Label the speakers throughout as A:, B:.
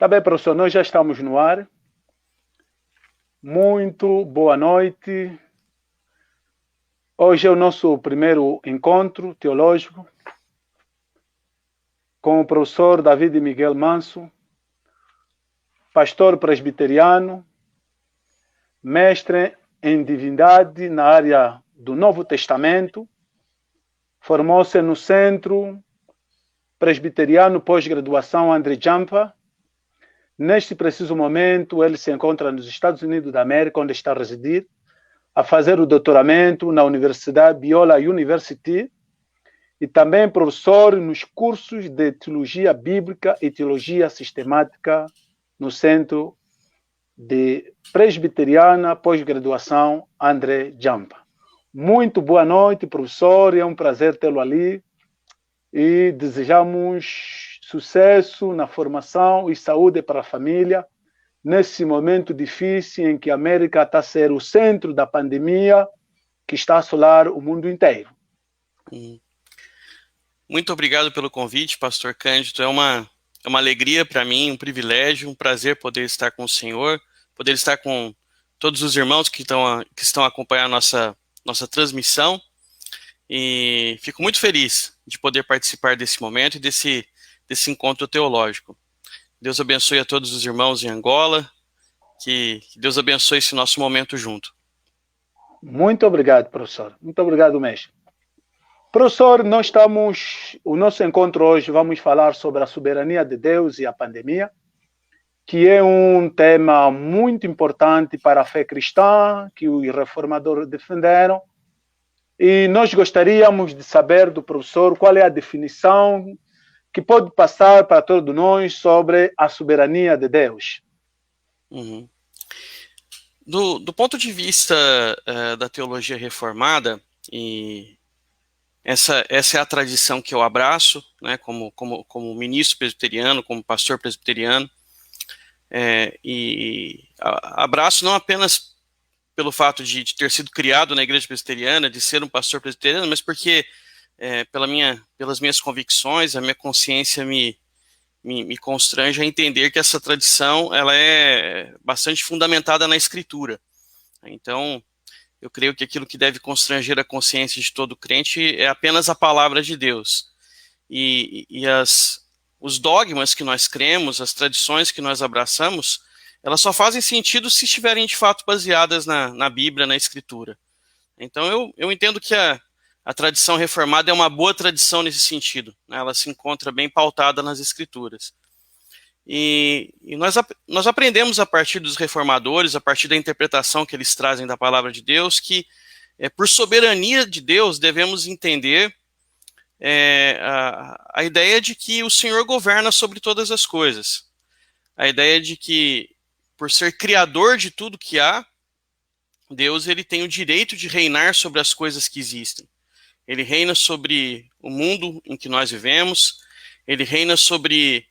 A: Tá bem, professor, nós já estamos no ar. Muito boa noite. Hoje é o nosso primeiro encontro teológico com o professor David Miguel Manso, pastor presbiteriano, mestre em divindade na área do Novo Testamento, formou-se no Centro Presbiteriano Pós-Graduação André Jampa. Neste preciso momento, ele se encontra nos Estados Unidos da América, onde está a residir, a fazer o doutoramento na Universidade Biola University e também professor nos cursos de Teologia Bíblica e Teologia Sistemática no Centro de Presbiteriana Pós-Graduação André Jampa. Muito boa noite, professor, é um prazer tê-lo ali e desejamos sucesso na formação e saúde para a família nesse momento difícil em que a América está a ser o centro da pandemia que está a assolar o mundo inteiro.
B: Muito obrigado pelo convite, pastor Cândido. É uma alegria para mim, um privilégio, um prazer poder estar com o senhor, poder estar com todos os irmãos que estão acompanhando a nossa transmissão. E fico muito feliz de poder participar desse momento e desse encontro teológico. Deus abençoe a todos os irmãos em Angola, que Deus abençoe esse nosso momento junto.
A: Muito obrigado, professor. Muito obrigado mesmo. Professor, o nosso encontro hoje vamos falar sobre a soberania de Deus e a pandemia, que é um tema muito importante para a fé cristã, que os reformadores defenderam. E nós gostaríamos de saber do professor qual é a definição que pode passar para todos nós sobre a soberania de Deus.
B: Uhum. Do ponto de vista da teologia reformada, e essa é a tradição que eu abraço, né, como ministro presbiteriano, como pastor presbiteriano, e abraço não apenas pelo fato de ter sido criado na igreja presbiteriana, de ser um pastor presbiteriano, mas porque pelas minhas convicções, a minha consciência me constrange a entender que essa tradição ela é bastante fundamentada na Escritura. Então, eu creio que aquilo que deve constranger a consciência de todo crente é apenas a palavra de Deus. E os dogmas que nós cremos, as tradições que nós abraçamos, elas só fazem sentido se estiverem de fato baseadas na Bíblia, na Escritura. Então eu entendo que a tradição reformada é uma boa tradição nesse sentido, né? Ela se encontra bem pautada nas Escrituras. E nós aprendemos a partir dos reformadores, a partir da interpretação que eles trazem da palavra de Deus, que por soberania de Deus devemos entender a ideia de que o Senhor governa sobre todas as coisas. A ideia de que, por ser criador de tudo que há, Deus ele tem o direito de reinar sobre as coisas que existem. Ele reina sobre o mundo em que nós vivemos, ele reina sobre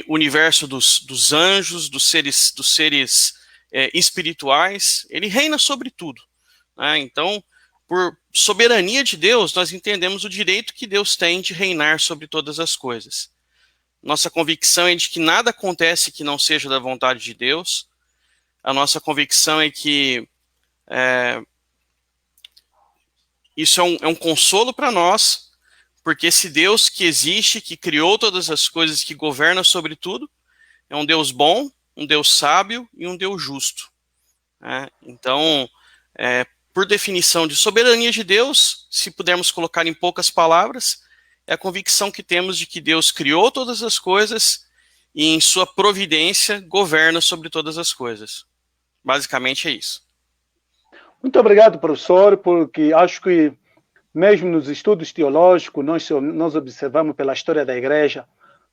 B: o universo dos anjos, dos seres espirituais, ele reina sobre tudo, né? Então, por soberania de Deus, nós entendemos o direito que Deus tem de reinar sobre todas as coisas. Nossa convicção é de que nada acontece que não seja da vontade de Deus. A nossa convicção é que isso é um consolo para nós, porque esse Deus que existe, que criou todas as coisas, que governa sobre tudo, é um Deus bom, um Deus sábio e um Deus justo, né? Então, por definição de soberania de Deus, se pudermos colocar em poucas palavras, é a convicção que temos de que Deus criou todas as coisas e em sua providência governa sobre todas as coisas. Basicamente é isso.
A: Muito obrigado, professor, porque acho que mesmo nos estudos teológicos, nós observamos pela história da igreja,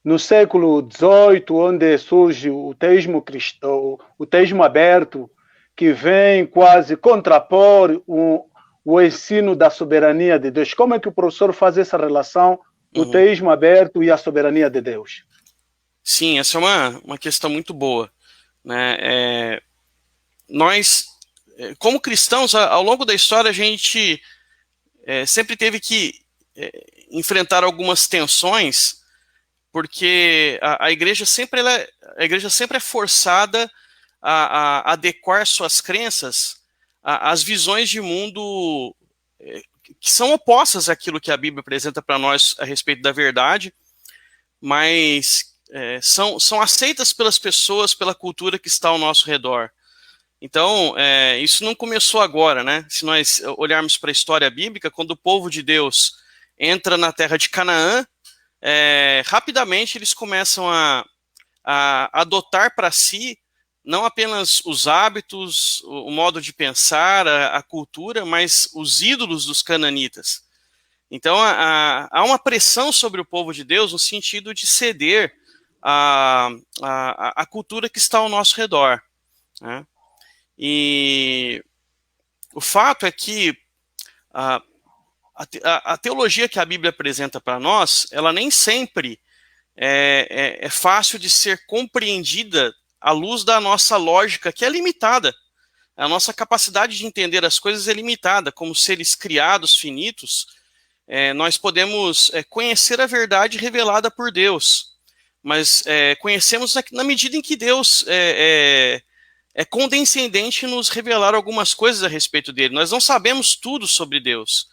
A: no século XVIII, onde surge o teísmo cristão, o teísmo aberto, que vem quase contrapor o ensino da soberania de Deus. Como é que o professor faz essa relação do teísmo aberto e a soberania de Deus?
B: Sim, essa é uma questão muito boa, né? Nós, como cristãos, ao longo da história, a gente sempre teve que enfrentar algumas tensões porque a igreja sempre é forçada a adequar suas crenças às visões de mundo que são opostas àquilo que a Bíblia apresenta para nós a respeito da verdade, mas são aceitas pelas pessoas, pela cultura que está ao nosso redor. Então, isso não começou agora, né? Se nós olharmos para a história bíblica, quando o povo de Deus entra na terra de Canaã, rapidamente eles começam a adotar para si não apenas os hábitos, o modo de pensar, a cultura, mas os ídolos dos cananitas. Então, há uma pressão sobre o povo de Deus no sentido de ceder a cultura que está ao nosso redor, né? E o fato é que a teologia que a Bíblia apresenta para nós, ela nem sempre é fácil de ser compreendida à luz da nossa lógica, que é limitada. A nossa capacidade de entender as coisas é limitada. Como seres criados, finitos, nós podemos conhecer a verdade revelada por Deus, mas conhecemos na medida em que Deus é condescendente em nos revelar algumas coisas a respeito dele. Nós não sabemos tudo sobre Deus.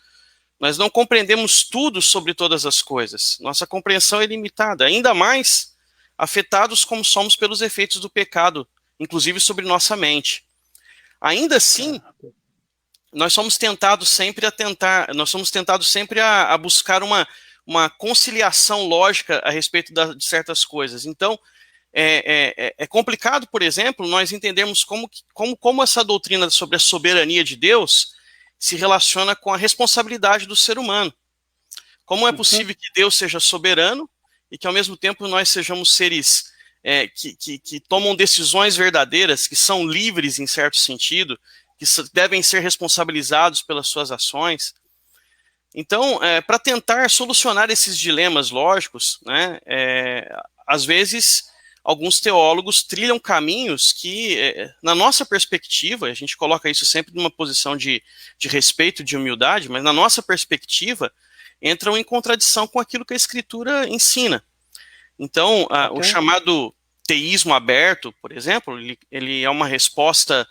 B: Nós não compreendemos tudo sobre todas as coisas. Nossa compreensão é limitada, ainda mais afetados como somos pelos efeitos do pecado, inclusive sobre nossa mente. Ainda assim, nós somos tentados sempre a buscar uma conciliação lógica a respeito de certas coisas. Então, é complicado, por exemplo, nós entendermos como essa doutrina sobre a soberania de Deus se relaciona com a responsabilidade do ser humano. Como é possível que Deus seja soberano e que, ao mesmo tempo, nós sejamos seres que tomam decisões verdadeiras, que são livres em certo sentido, que devem ser responsabilizados pelas suas ações? Então, para tentar solucionar esses dilemas lógicos, né, às vezes, alguns teólogos trilham caminhos que, na nossa perspectiva, a gente coloca isso sempre numa posição de respeito, de humildade, mas na nossa perspectiva, entram em contradição com aquilo que a Escritura ensina. Então, o chamado teísmo aberto, por exemplo, ele é uma resposta,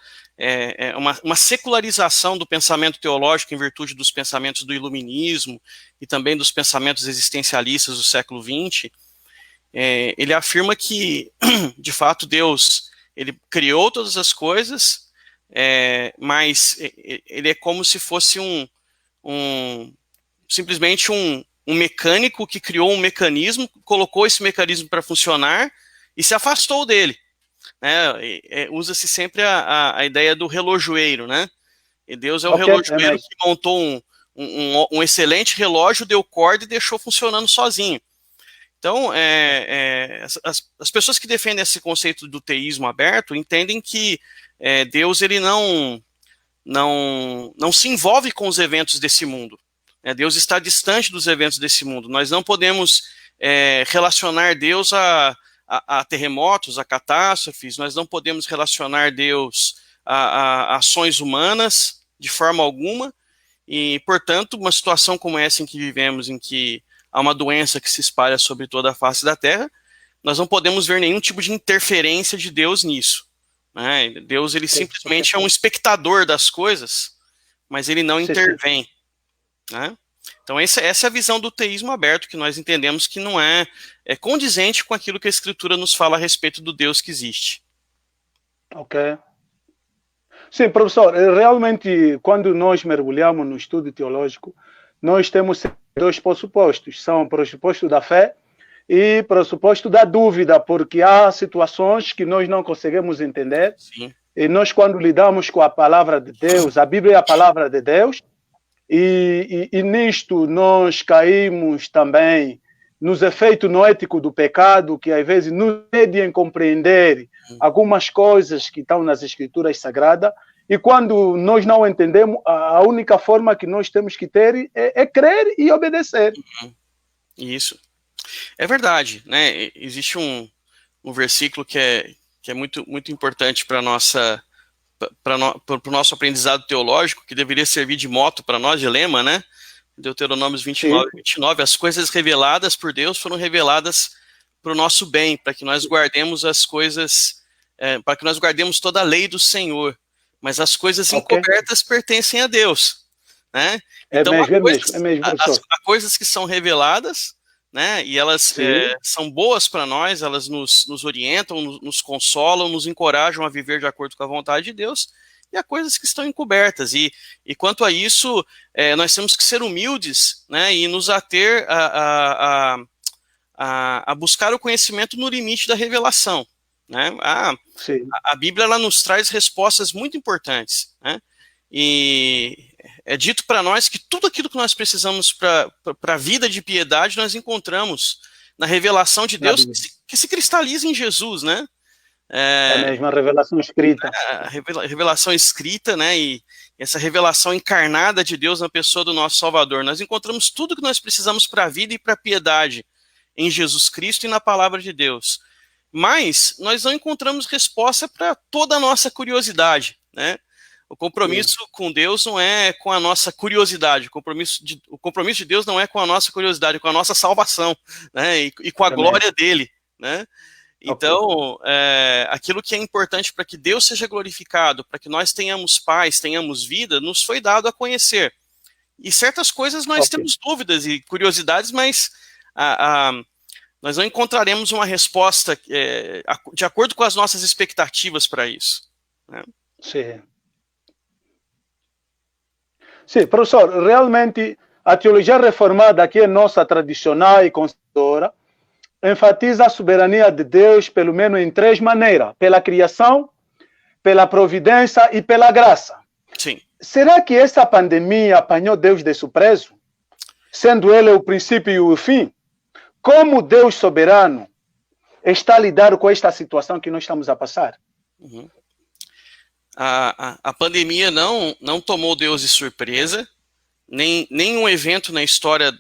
B: uma secularização do pensamento teológico em virtude dos pensamentos do iluminismo e também dos pensamentos existencialistas do século XX. Ele afirma que, de fato, Deus ele criou todas as coisas, mas ele é como se fosse simplesmente um mecânico que criou um mecanismo, colocou esse mecanismo para funcionar e se afastou dele. Usa-se sempre a ideia do relojoeiro, né? E Deus é o relojoeiro que montou um excelente relógio, deu corda e deixou funcionando sozinho. Então, as pessoas que defendem esse conceito do teísmo aberto entendem que Deus ele não se envolve com os eventos desse mundo. Deus está distante dos eventos desse mundo. Nós não podemos relacionar Deus a terremotos, a catástrofes. Nós não podemos relacionar Deus a ações humanas de forma alguma. E, portanto, uma situação como essa em que vivemos, em que há uma doença que se espalha sobre toda a face da Terra, nós não podemos ver nenhum tipo de interferência de Deus nisso. Né? Deus ele simplesmente é um espectador das coisas, mas ele não intervém. Né? Então essa é a visão do teísmo aberto, que nós entendemos que não é condizente com aquilo que a Escritura nos fala a respeito do Deus que existe.
A: Ok. Sim, professor, realmente quando nós mergulhamos no estudo teológico, nós temos dois pressupostos, são o pressuposto da fé e o pressuposto da dúvida, porque há situações que nós não conseguimos entender.
B: Sim.
A: E nós, quando lidamos com a palavra de Deus, a Bíblia é a palavra de Deus, e nisto nós caímos também nos efeitos noéticos do pecado, que às vezes nos impedem compreender algumas coisas que estão nas Escrituras Sagradas, e quando nós não entendemos, a única forma que nós temos que ter é crer e obedecer.
B: Isso. É verdade, né? Existe um versículo que é muito, muito importante para o nosso aprendizado teológico, que deveria servir de moto para nós, de lema, né? Deuteronômio 29, 29, as coisas reveladas por Deus foram reveladas o nosso bem, para que nós guardemos as coisas, para que nós guardemos toda a lei do Senhor. Mas as coisas encobertas pertencem a Deus, né? Então, há coisas que são reveladas, né? E elas são boas para nós, elas nos orientam, nos consolam, nos encorajam a viver de acordo com a vontade de Deus. E há coisas que estão encobertas. E quanto a isso, nós temos que ser humildes, né? E nos ater a buscar o conhecimento no limite da revelação, né? A Bíblia, ela nos traz respostas muito importantes, né? E é dito para nós que tudo aquilo que nós precisamos para a vida de piedade nós encontramos na revelação de Deus que se cristaliza em Jesus, né?
A: É mesmo a revelação escrita.
B: A revelação escrita, né? E essa revelação encarnada de Deus na pessoa do nosso Salvador. Nós encontramos tudo que nós precisamos para a vida e para a piedade em Jesus Cristo e na palavra de Deus. Mas nós não encontramos resposta para toda a nossa curiosidade, né? O compromisso com Deus não é com a nossa curiosidade. O compromisso de Deus não é com a nossa curiosidade, é com a nossa salvação, né? E com a glória dele, né? Então, aquilo que é importante para que Deus seja glorificado, para que nós tenhamos paz, tenhamos vida, nos foi dado a conhecer. E certas coisas nós temos dúvidas e curiosidades, mas nós não encontraremos uma resposta de acordo com as nossas expectativas para isso, né?
A: Sim. Sim, professor, realmente a teologia reformada, que é nossa tradicional e conservadora, enfatiza a soberania de Deus, pelo menos em 3 maneiras: pela criação, pela providência e pela graça.
B: Sim.
A: Será que essa pandemia apanhou Deus de surpresa? Sendo Ele o princípio e o fim? Como Deus soberano está a lidar com esta situação que nós estamos a passar?
B: Uhum. A pandemia não tomou Deus de surpresa, nenhum evento na história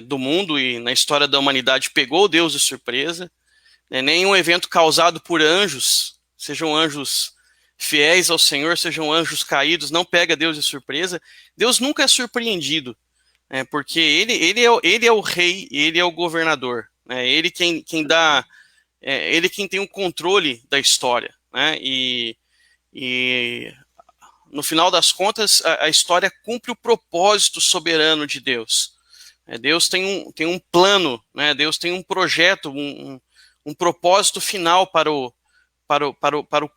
B: do mundo e na história da humanidade pegou Deus de surpresa, né? Nenhum evento causado por anjos, sejam anjos fiéis ao Senhor, sejam anjos caídos, não pega Deus de surpresa. Deus nunca é surpreendido, né? Porque ele é o rei, ele é o governador, né? Ele quem dá, ele quem tem o controle da história, né? E no final das contas, a história cumpre o propósito soberano de Deus. Deus tem um plano, né? Deus tem um projeto, um propósito final para o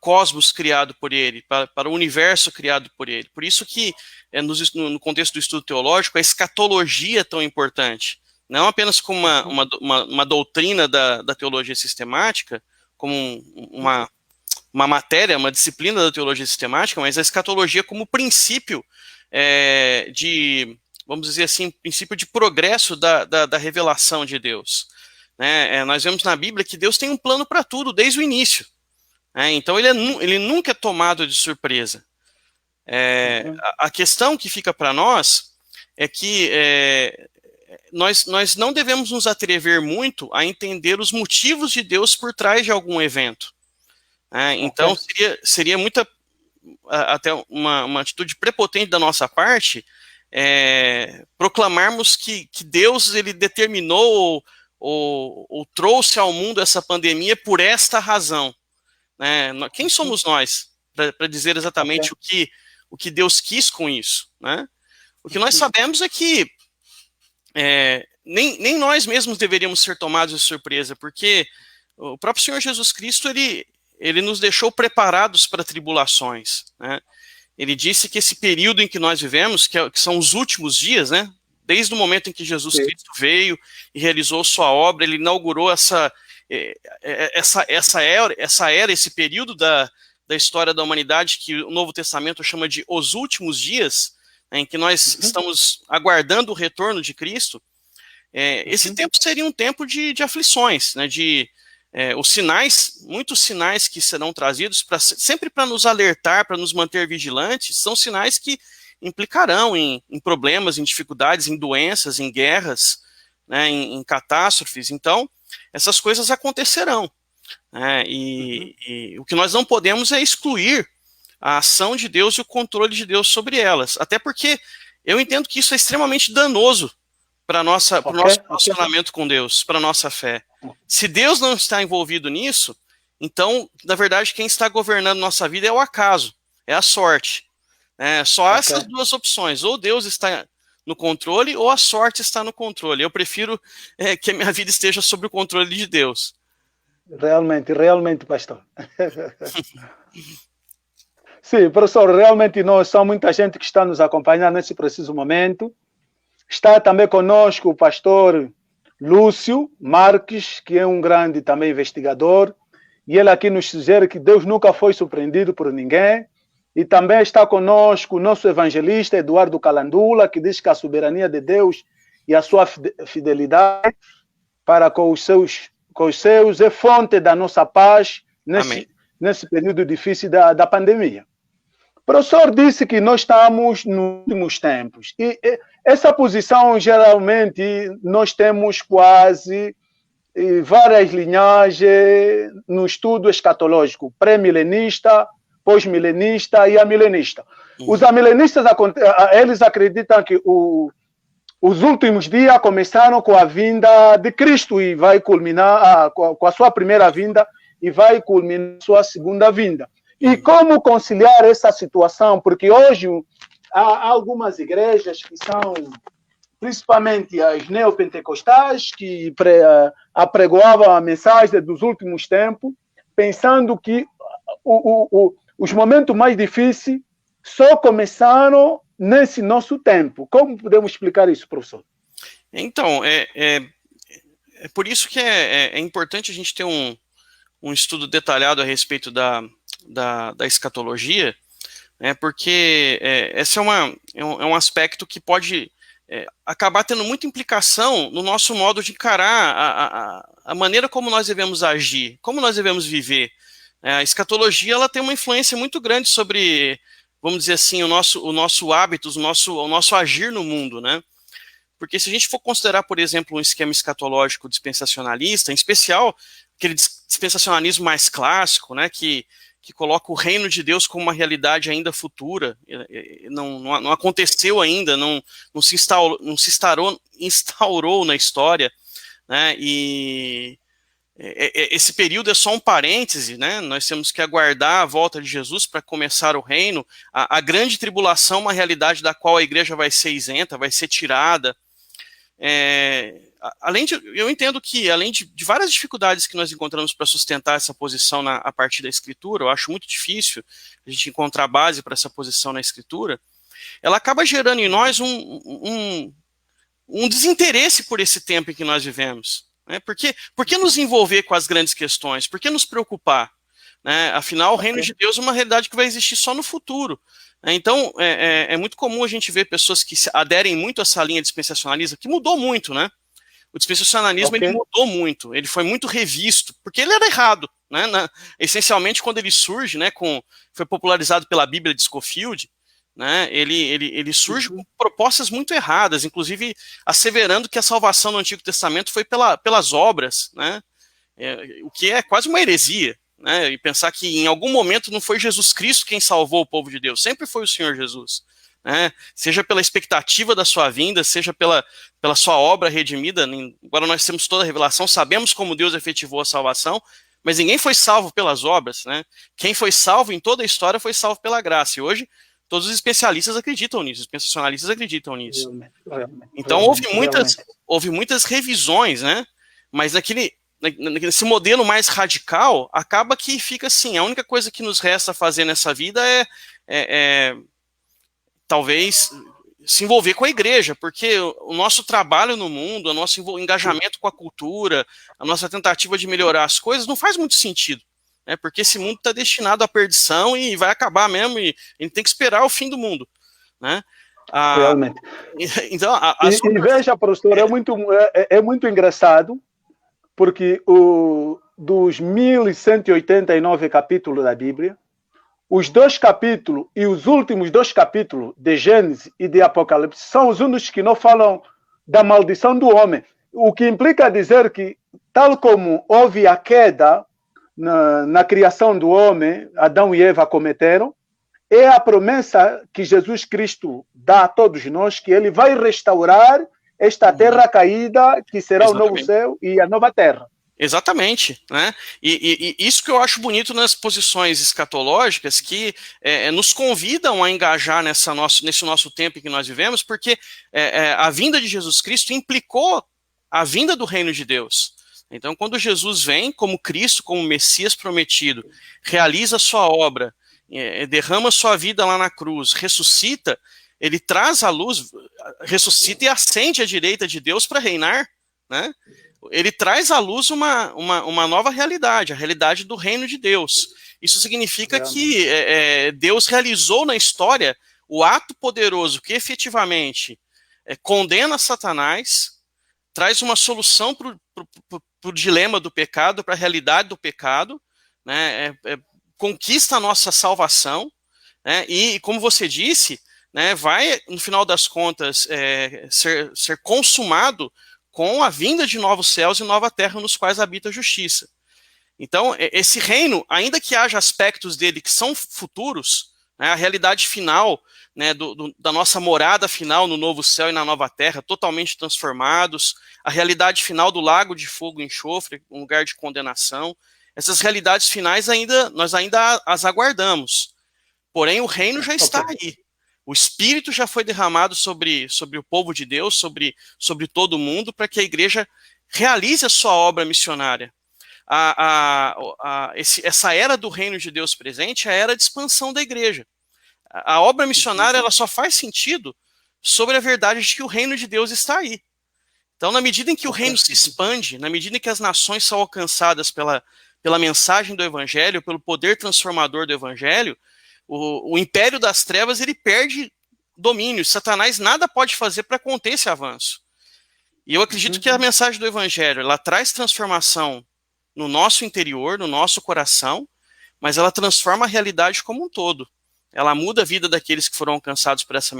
B: cosmos criado por Ele, para o universo criado por Ele. Por isso que, no contexto do estudo teológico, a escatologia é tão importante. Não apenas como uma doutrina da teologia sistemática, como uma matéria, uma disciplina da teologia sistemática, mas a escatologia como princípio vamos dizer assim, princípio de progresso da revelação de Deus, né? Nós vemos na Bíblia que Deus tem um plano para tudo, desde o início, né? Então ele nunca é tomado de surpresa. A questão que fica para nós é que nós não devemos nos atrever muito a entender os motivos de Deus por trás de algum evento. Então seria até uma atitude prepotente da nossa parte proclamarmos que Deus ele determinou ou trouxe ao mundo essa pandemia por esta razão, né? Quem somos nós para dizer exatamente o que Deus quis com isso, né? O que nós sabemos é que nem nós mesmos deveríamos ser tomados de surpresa, porque o próprio Senhor Jesus Cristo ele nos deixou preparados para tribulações, né? Ele disse que esse período em que nós vivemos, que são os últimos dias, né? Desde o momento em que Jesus Cristo veio e realizou sua obra, ele inaugurou essa era, esse período da história da humanidade que o Novo Testamento chama de os últimos dias, né, em que nós estamos aguardando o retorno de Cristo. Esse tempo seria um tempo de aflições, né? Muitos sinais que serão trazidos sempre para nos alertar, para nos manter vigilantes, são sinais que implicarão em problemas, em dificuldades, em doenças, em guerras, né, em catástrofes. Então, essas coisas acontecerão, né? E o que nós não podemos é excluir a ação de Deus e o controle de Deus sobre elas, até porque eu entendo que isso é extremamente danoso para o nosso relacionamento com Deus, para a nossa fé. Se Deus não está envolvido nisso, então, na verdade, quem está governando nossa vida é o acaso, é a sorte. Só há essas duas opções, ou Deus está no controle, ou a sorte está no controle. Eu prefiro que a minha vida esteja sob o controle de Deus.
A: Realmente, pastor. Sim, professor, realmente são muita gente que está nos acompanhando nesse preciso momento. Está também conosco o pastor Lúcio Marques, que é um grande também investigador, e ele aqui nos sugere que Deus nunca foi surpreendido por ninguém. E também está conosco o nosso evangelista Eduardo Calandula, que diz que a soberania de Deus e a sua fidelidade para com os seus é fonte da nossa paz nesse período difícil da pandemia. O professor disse que nós estamos nos últimos tempos. E essa posição, geralmente, nós temos quase várias linhagens no estudo escatológico, pré-milenista, pós-milenista e amilenista. Os amilenistas, eles acreditam que os últimos dias começaram com a vinda de Cristo e vai culminar com a sua primeira vinda e vai culminar a sua segunda vinda. E como conciliar essa situação? Porque hoje há algumas igrejas que são, principalmente as neopentecostais, que apregoavam a mensagem dos últimos tempos, pensando que os momentos mais difíceis só começaram nesse nosso tempo. Como podemos explicar isso, professor?
B: Então, é por isso que é importante a gente ter um estudo detalhado a respeito da escatologia, porque esse é um aspecto que pode acabar tendo muita implicação no nosso modo de encarar a maneira como nós devemos agir, como nós devemos viver. A escatologia ela tem uma influência muito grande sobre, vamos dizer assim, o nosso hábito, o nosso agir no mundo, né? Porque se a gente for considerar, por exemplo, um esquema escatológico dispensacionalista, em especial aquele dispensacionalismo mais clássico, né, que coloca o reino de Deus como uma realidade ainda futura, não aconteceu ainda, não se instaurou na história, né, e esse período é só um parêntese, né? Nós temos que aguardar a volta de Jesus para começar o reino. A grande tribulação é uma realidade da qual a igreja vai ser isenta, vai ser tirada. Eu entendo que, além de várias dificuldades que nós encontramos para sustentar essa posição a partir da Escritura, eu acho muito difícil a gente encontrar base para essa posição na Escritura, ela acaba gerando em nós um desinteresse por esse tempo em que nós vivemos. Por que nos envolver com as grandes questões? Por que nos preocupar? Afinal, o reino de Deus é uma realidade que vai existir só no futuro. Então, é muito comum a gente ver pessoas que aderem muito a essa linha dispensacionalista, que mudou muito, né? O dispensacionalismo ele mudou muito, ele foi muito revisto, porque ele era errado. Essencialmente, quando ele surge, foi popularizado pela Bíblia de Scofield, ele surge com propostas muito erradas, inclusive asseverando que a salvação no Antigo Testamento foi pelas obras, o que é quase uma heresia, e pensar que em algum momento não foi Jesus Cristo quem salvou o povo de Deus, sempre foi o Senhor Jesus, seja pela expectativa da sua vinda, seja pela sua obra redimida. Agora nós temos toda a revelação, sabemos como Deus efetivou a salvação, mas ninguém foi salvo pelas obras, Quem foi salvo em toda a história foi salvo pela graça, e hoje todos os especialistas acreditam nisso, os dispensacionalistas acreditam nisso. Então houve muitas revisões, mas nesse modelo mais radical, acaba que fica assim, a única coisa que nos resta fazer nessa vida é talvez se envolver com a igreja, porque o nosso trabalho no mundo, o nosso engajamento com a cultura, a nossa tentativa de melhorar as coisas não faz muito sentido. Porque esse mundo está destinado à perdição e vai acabar mesmo, e a gente tem que esperar o fim do mundo.
A: Realmente.
B: Então,
A: e veja, professor, é muito engraçado, porque dos 1189 capítulos da Bíblia, os 2 capítulos e os últimos 2 capítulos de Gênesis e de Apocalipse são os únicos que não falam da maldição do homem, o que implica dizer que, tal como houve a queda na criação do homem, Adão e Eva cometeram, é a promessa que Jesus Cristo dá a todos nós, que ele vai restaurar esta terra caída, que será o novo céu e a nova terra.
B: Exatamente, né? E isso que eu acho bonito nas posições escatológicas, que nos convidam a engajar nesse nosso tempo em que nós vivemos, porque a vinda de Jesus Cristo implicou a vinda do reino de Deus. Então, quando Jesus vem como Cristo, como Messias prometido, realiza a sua obra, derrama sua vida lá na cruz, ressuscita, ele traz a luz, ressuscita e ascende à direita de Deus para reinar, né? Ele traz à luz uma nova realidade, a realidade do reino de Deus. Isso significa que Deus realizou na história o ato poderoso que efetivamente condena Satanás, traz uma solução para o dilema do pecado, para a realidade do pecado, né, conquista a nossa salvação, né, e, como você disse, né, vai, no final das contas, ser consumado com a vinda de novos céus e nova terra nos quais habita a justiça. Então, esse reino, ainda que haja aspectos dele que são futuros, né, a realidade final, né, da nossa morada final no novo céu e na nova terra, totalmente transformados, a realidade final do lago de fogo e enxofre, um lugar de condenação, essas realidades finais nós ainda as aguardamos. Porém, o reino já está aí. O Espírito já foi derramado sobre o povo de Deus, sobre todo mundo, para que a igreja realize a sua obra missionária. Essa era do reino de Deus presente é a era de expansão da igreja. A obra missionária ela só faz sentido sobre a verdade de que o reino de Deus está aí. Então, na medida em que o reino se expande, na medida em que as nações são alcançadas pela mensagem do evangelho, pelo poder transformador do evangelho, o império das trevas ele perde domínio. Satanás nada pode fazer para conter esse avanço. E eu acredito que a mensagem do evangelho ela traz transformação no nosso interior, no nosso coração, mas ela transforma a realidade como um todo. Ela muda a vida daqueles que foram alcançados por essa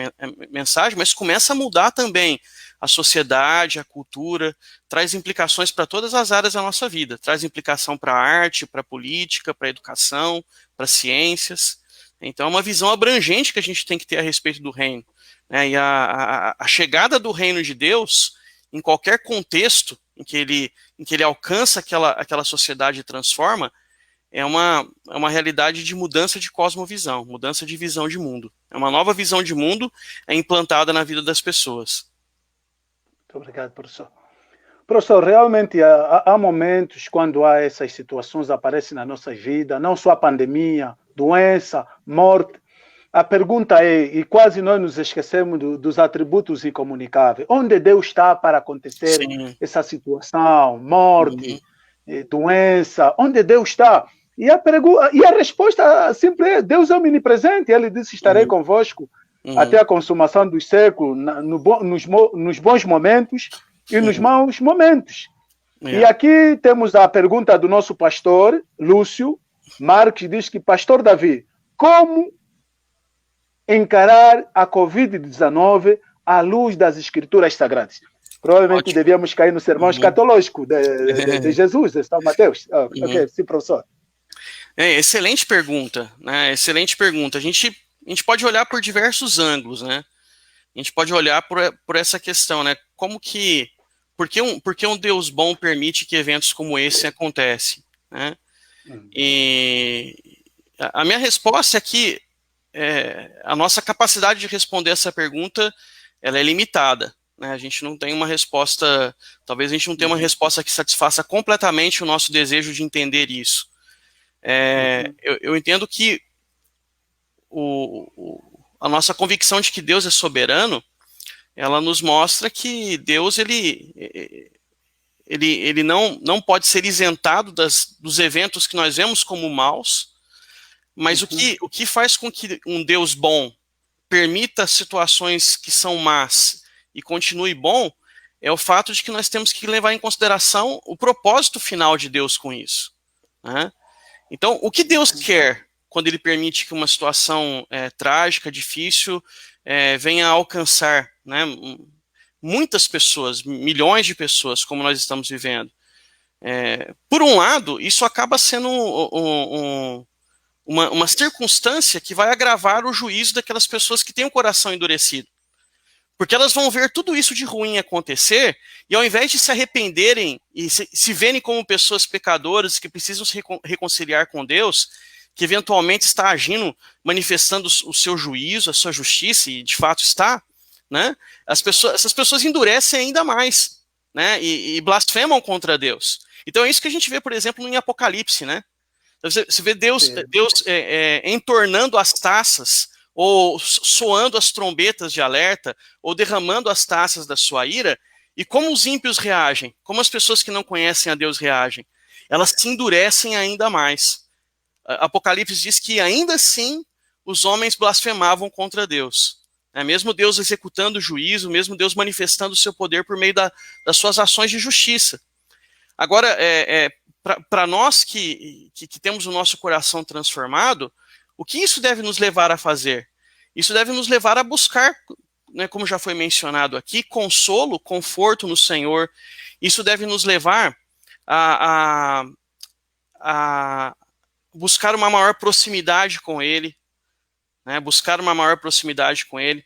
B: mensagem, mas começa a mudar também a sociedade, a cultura, traz implicações para todas as áreas da nossa vida, traz implicação para a arte, para a política, para a educação, para as ciências. Então é uma visão abrangente que a gente tem que ter a respeito do reino, né? E a chegada do reino de Deus, em qualquer contexto em que ele alcança aquela sociedade e transforma, é uma realidade de mudança de cosmovisão, mudança de visão de mundo. É uma nova visão de mundo implantada na vida das pessoas.
A: Muito obrigado, professor. Professor, realmente há momentos quando essas situações aparecem na nossa vida, não só a pandemia, doença, morte. A pergunta e quase nós nos esquecemos dos atributos incomunicáveis. Onde Deus está para acontecer essa situação, morte, doença? Onde Deus está? E a resposta simples é: Deus é omnipresente. Ele disse: estarei convosco até a consumação dos séculos, nos bons momentos e nos maus momentos. E aqui temos a pergunta do nosso pastor, Lúcio Marques, diz que: Pastor Davi, como encarar a Covid-19 à luz das Escrituras Sagradas? Provavelmente devíamos cair no sermão escatológico de Jesus, de São Mateus. Ok, sim, professor.
B: Excelente pergunta, né? Excelente pergunta. A gente pode olhar por diversos ângulos, né? A gente pode olhar por essa questão, né? Por que um Deus bom permite que eventos como esse acontecem, né? E a minha resposta é que a nossa capacidade de responder essa pergunta ela é limitada, né? A gente não tem uma resposta, talvez a gente não tenha uma resposta que satisfaça completamente o nosso desejo de entender isso. Eu entendo que a nossa convicção de que Deus é soberano, ela nos mostra que Deus ele não pode ser isentado dos eventos que nós vemos como maus, mas o que faz com que um Deus bom permita situações que são más e continue bom é o fato de que nós temos que levar em consideração o propósito final de Deus com isso, né? Então, o que Deus quer quando Ele permite que uma situação trágica, difícil, venha a alcançar, né, muitas pessoas, milhões de pessoas, como nós estamos vivendo? Por um lado, isso acaba sendo uma circunstância que vai agravar o juízo daquelas pessoas que têm o coração endurecido. Porque elas vão ver tudo isso de ruim acontecer, e ao invés de se arrependerem e se verem como pessoas pecadoras que precisam se reconciliar com Deus, que eventualmente está agindo, manifestando o seu juízo, a sua justiça, e de fato está, né? Essas pessoas endurecem ainda mais, né? E blasfemam contra Deus. Então é isso que a gente vê, por exemplo, em Apocalipse, né? Você vê Deus entornando as taças, ou soando as trombetas de alerta, ou derramando as taças da sua ira, e como os ímpios reagem, como as pessoas que não conhecem a Deus reagem, elas se endurecem ainda mais. Apocalipse diz que ainda assim os homens blasfemavam contra Deus. Mesmo Deus executando o juízo, mesmo Deus manifestando o seu poder por meio das suas ações de justiça. Agora, para nós que temos o nosso coração transformado, o que isso deve nos levar a fazer? Isso deve nos levar a buscar, né, como já foi mencionado aqui, consolo, conforto no Senhor. Isso deve nos levar a buscar uma maior proximidade com Ele, né, buscar uma maior proximidade com Ele.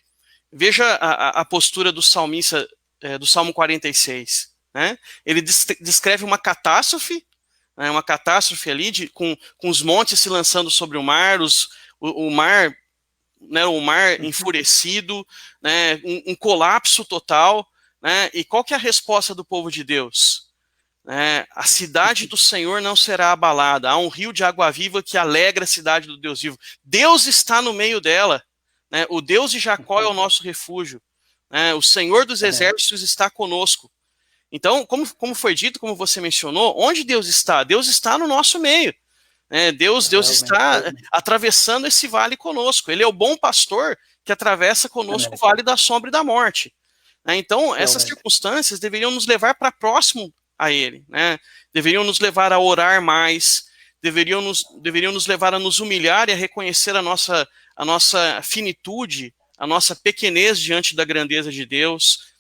B: Veja a postura do salmista, do Salmo 46. Né? Ele descreve uma catástrofe ali, com os montes se lançando sobre o mar, o mar, né, o mar enfurecido, né, um colapso total, né? E qual que é a resposta do povo de Deus? A cidade do Senhor não será abalada, há um rio de água viva que alegra a cidade do Deus vivo. Deus está no meio dela, né? O Deus de Jacó é o nosso refúgio, né? O Senhor dos exércitos está conosco. Então, como foi dito, como você mencionou, onde Deus está? Deus está no nosso meio. Deus está atravessando esse vale conosco. Ele é o bom pastor que atravessa conosco o vale da sombra e da morte. Então, essas circunstâncias deveriam nos levar para próximo a Ele. Deveriam nos levar a orar mais, deveriam nos levar a nos humilhar e a reconhecer a nossa finitude, a nossa pequenez diante da grandeza de Deus.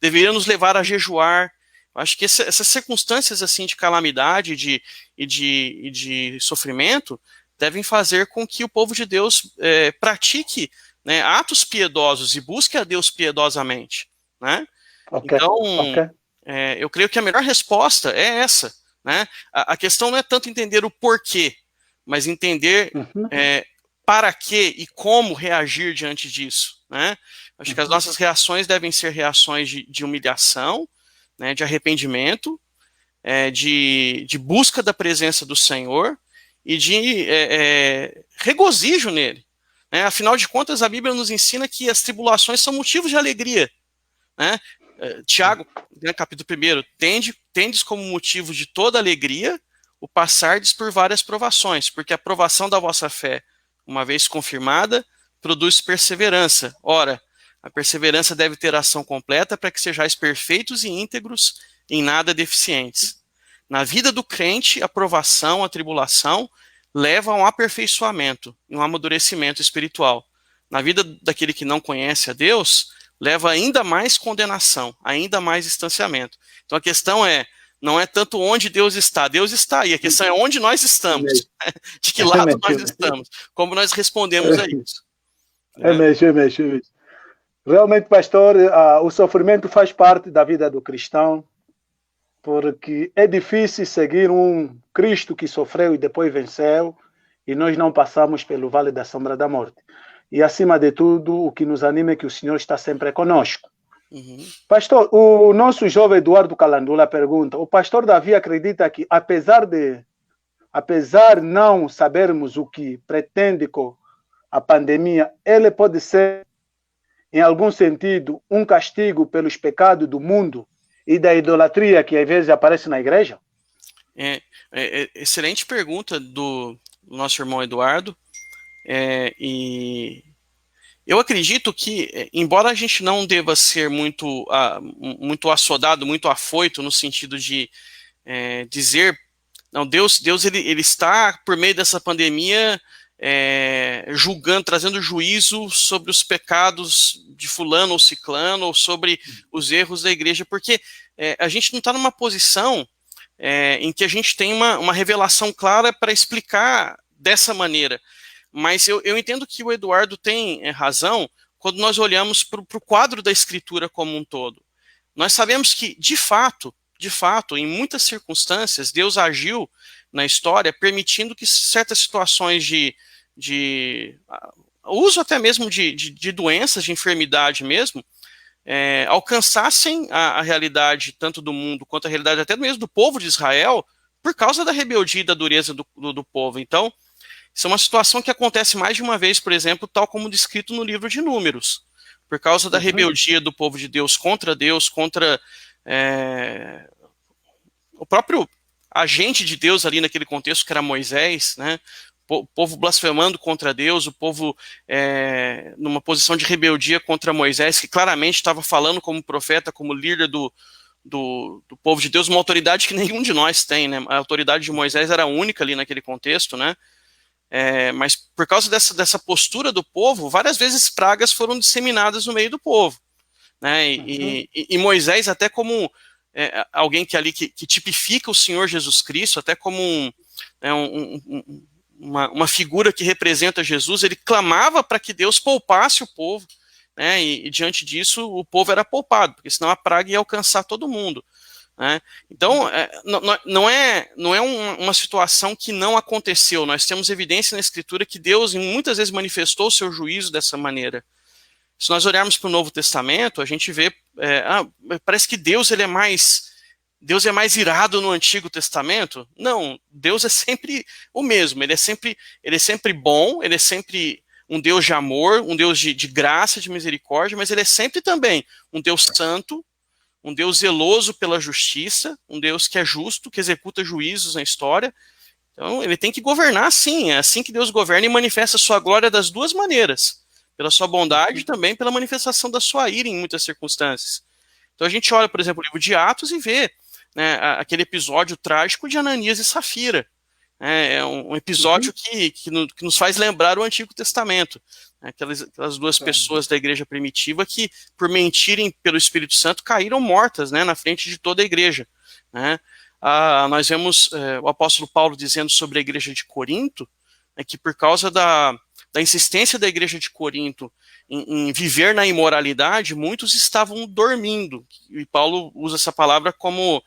B: Deveriam nos levar a jejuar. Acho que essas circunstâncias assim de calamidade e de sofrimento devem fazer com que o povo de Deus pratique, né, atos piedosos e busque a Deus piedosamente. Né? Então, eu creio que a melhor resposta é essa. Né? A questão não é tanto entender o porquê, mas entender para que e como reagir diante disso. Né? Acho que as nossas reações devem ser reações de humilhação, né, de arrependimento, de busca da presença do Senhor e de regozijo nele. Né? Afinal de contas, a Bíblia nos ensina que as tribulações são motivos de alegria. Né? Tiago, né, capítulo 1, tendes como motivo de toda alegria o passardes por várias provações, porque a provação da vossa fé, uma vez confirmada, produz perseverança. Ora, a perseverança deve ter ação completa para que sejais perfeitos e íntegros, em nada deficientes. Na vida do crente, a provação, a tribulação, levam a um aperfeiçoamento, um amadurecimento espiritual. Na vida daquele que não conhece a Deus, leva ainda mais condenação, ainda mais distanciamento. Então a questão não é tanto onde Deus está aí, a questão é onde nós estamos, de que lado nós estamos, como nós respondemos a isso.
A: Realmente, pastor, o sofrimento faz parte da vida do cristão, porque é difícil seguir um Cristo que sofreu e depois venceu, e nós não passamos pelo vale da sombra da morte. E, acima de tudo, o que nos anima é que o Senhor está sempre conosco. Pastor, o nosso jovem Eduardo Calandula pergunta, o pastor Davi acredita que, apesar não sabermos o que pretende com a pandemia, ele pode ser, em algum sentido, um castigo pelos pecados do mundo e da idolatria que às vezes aparece na igreja?
B: Excelente pergunta do nosso irmão Eduardo. E eu acredito que, embora a gente não deva ser muito assodado, muito afoito, no sentido de dizer, não, Deus ele está, por meio dessa pandemia, julgando, trazendo juízo sobre os pecados de fulano ou ciclano, ou sobre os erros da igreja, porque a gente não está numa posição em que a gente tem uma revelação clara para explicar dessa maneira. Mas eu entendo que o Eduardo tem razão quando nós olhamos para o quadro da Escritura como um todo. Nós sabemos que, de fato, em muitas circunstâncias, Deus agiu na história, permitindo que certas situações de uso até mesmo de doenças, de enfermidade mesmo, alcançassem a realidade tanto do mundo quanto a realidade até mesmo do povo de Israel, por causa da rebeldia e da dureza do povo. Então, isso é uma situação que acontece mais de uma vez, por exemplo, tal como descrito no livro de Números. Por causa da rebeldia do povo de Deus, contra o próprio agente de Deus ali naquele contexto, que era Moisés, né? O povo blasfemando contra Deus, o povo numa posição de rebeldia contra Moisés, que claramente estava falando como profeta, como líder do povo de Deus, uma autoridade que nenhum de nós tem, né? A autoridade de Moisés era única ali naquele contexto, né? Mas por causa dessa postura do povo, várias vezes pragas foram disseminadas no meio do povo, né? E Moisés, até como alguém que ali que tipifica o Senhor Jesus Cristo, até como uma figura que representa Jesus, ele clamava para que Deus poupasse o povo, né? E diante disso o povo era poupado, porque senão a praga ia alcançar todo mundo. Né? Então, não é uma situação que não aconteceu. Nós temos evidência na Escritura que Deus muitas vezes manifestou o seu juízo dessa maneira. Se nós olharmos para o Novo Testamento, a gente vê, parece que Deus é mais irado no Antigo Testamento. Não, Deus é sempre o mesmo. Ele é sempre bom, ele é sempre um Deus de amor, um Deus de graça, de misericórdia, mas ele é sempre também um Deus santo, um Deus zeloso pela justiça, um Deus que é justo, que executa juízos na história. Então, ele tem que governar assim, é assim que Deus governa e manifesta a sua glória das duas maneiras, pela sua bondade e também pela manifestação da sua ira em muitas circunstâncias. Então, a gente olha, por exemplo, o livro de Atos e vê, né, aquele episódio trágico de Ananias e Safira. É um episódio que nos faz lembrar o Antigo Testamento. Aquelas duas pessoas da igreja primitiva que, por mentirem pelo Espírito Santo, caíram mortas, né, na frente de toda a igreja. Né? Nós vemos o apóstolo Paulo dizendo sobre a igreja de Corinto, que por causa da insistência da igreja de Corinto em viver na imoralidade, muitos estavam dormindo. E Paulo usa essa palavra como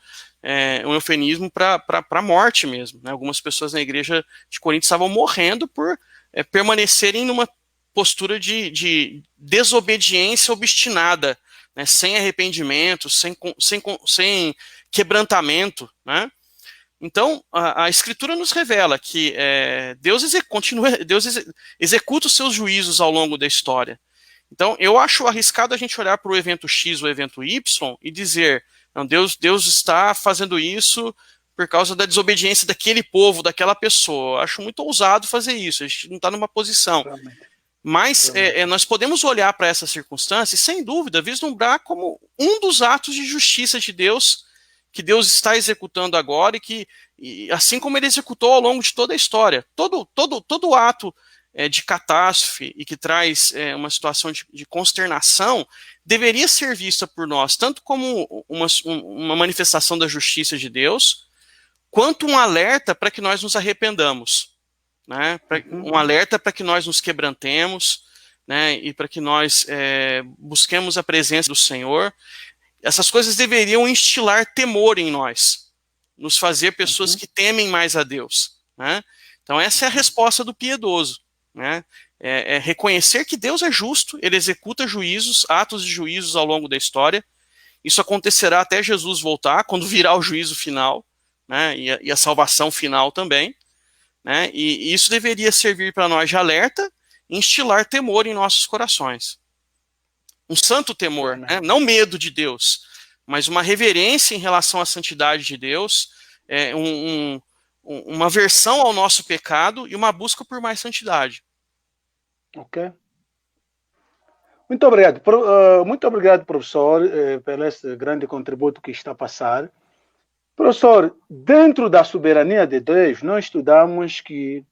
B: um eufemismo para a morte mesmo. Né? Algumas pessoas na igreja de Corinto estavam morrendo por permanecerem numa postura de desobediência obstinada, né? Sem arrependimento, sem quebrantamento. Né? Então, a Escritura nos revela que Deus executa os seus juízos ao longo da história. Então, eu acho arriscado a gente olhar para o evento X ou o evento Y e dizer, não, Deus está fazendo isso por causa da desobediência daquele povo, daquela pessoa. Eu acho muito ousado fazer isso, a gente não está numa posição. Mas nós podemos olhar para essa circunstância e, sem dúvida, vislumbrar como um dos atos de justiça de Deus, que Deus está executando agora e assim como ele executou ao longo de toda a história. Todo ato de catástrofe e que traz uma situação de consternação deveria ser vista por nós tanto como uma manifestação da justiça de Deus, quanto um alerta para que nós nos arrependamos, né? Um alerta para que nós nos quebrantemos, né? E para que nós busquemos a presença do Senhor. Essas coisas deveriam instilar temor em nós, nos fazer pessoas que temem mais a Deus. Né? Então essa é a resposta do piedoso. Né? É reconhecer que Deus é justo, ele executa juízos, atos de juízos ao longo da história. Isso acontecerá até Jesus voltar, quando virá o juízo final, né? E a salvação final também. Né? E isso deveria servir para nós de alerta e instilar temor em nossos corações. Um santo temor, né? Não medo de Deus, mas uma reverência em relação à santidade de Deus, uma aversão ao nosso pecado e uma busca por mais santidade.
A: Ok. Muito obrigado, professor, pelo esse grande contributo que está a passar. Professor, dentro da soberania de Deus, nós estudamos que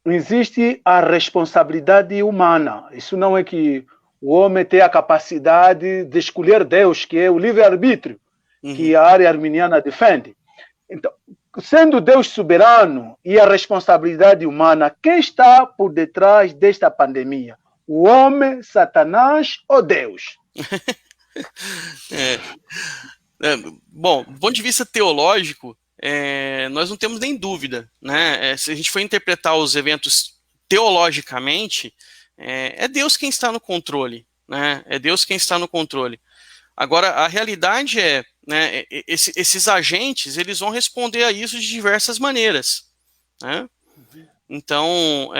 A: existe a responsabilidade humana. Isso não é que o homem tem a capacidade de escolher Deus, que é o livre-arbítrio, que a área arminiana defende. Então, sendo Deus soberano e a responsabilidade humana, quem está por detrás desta pandemia? O homem, Satanás ou Deus?
B: Bom, do ponto de vista teológico, nós não temos nem dúvida, né? Se a gente for interpretar os eventos teologicamente, é Deus quem está no controle, né? É Deus quem está no controle. Agora, a realidade né, esses agentes, eles vão responder a isso de diversas maneiras, né? Então,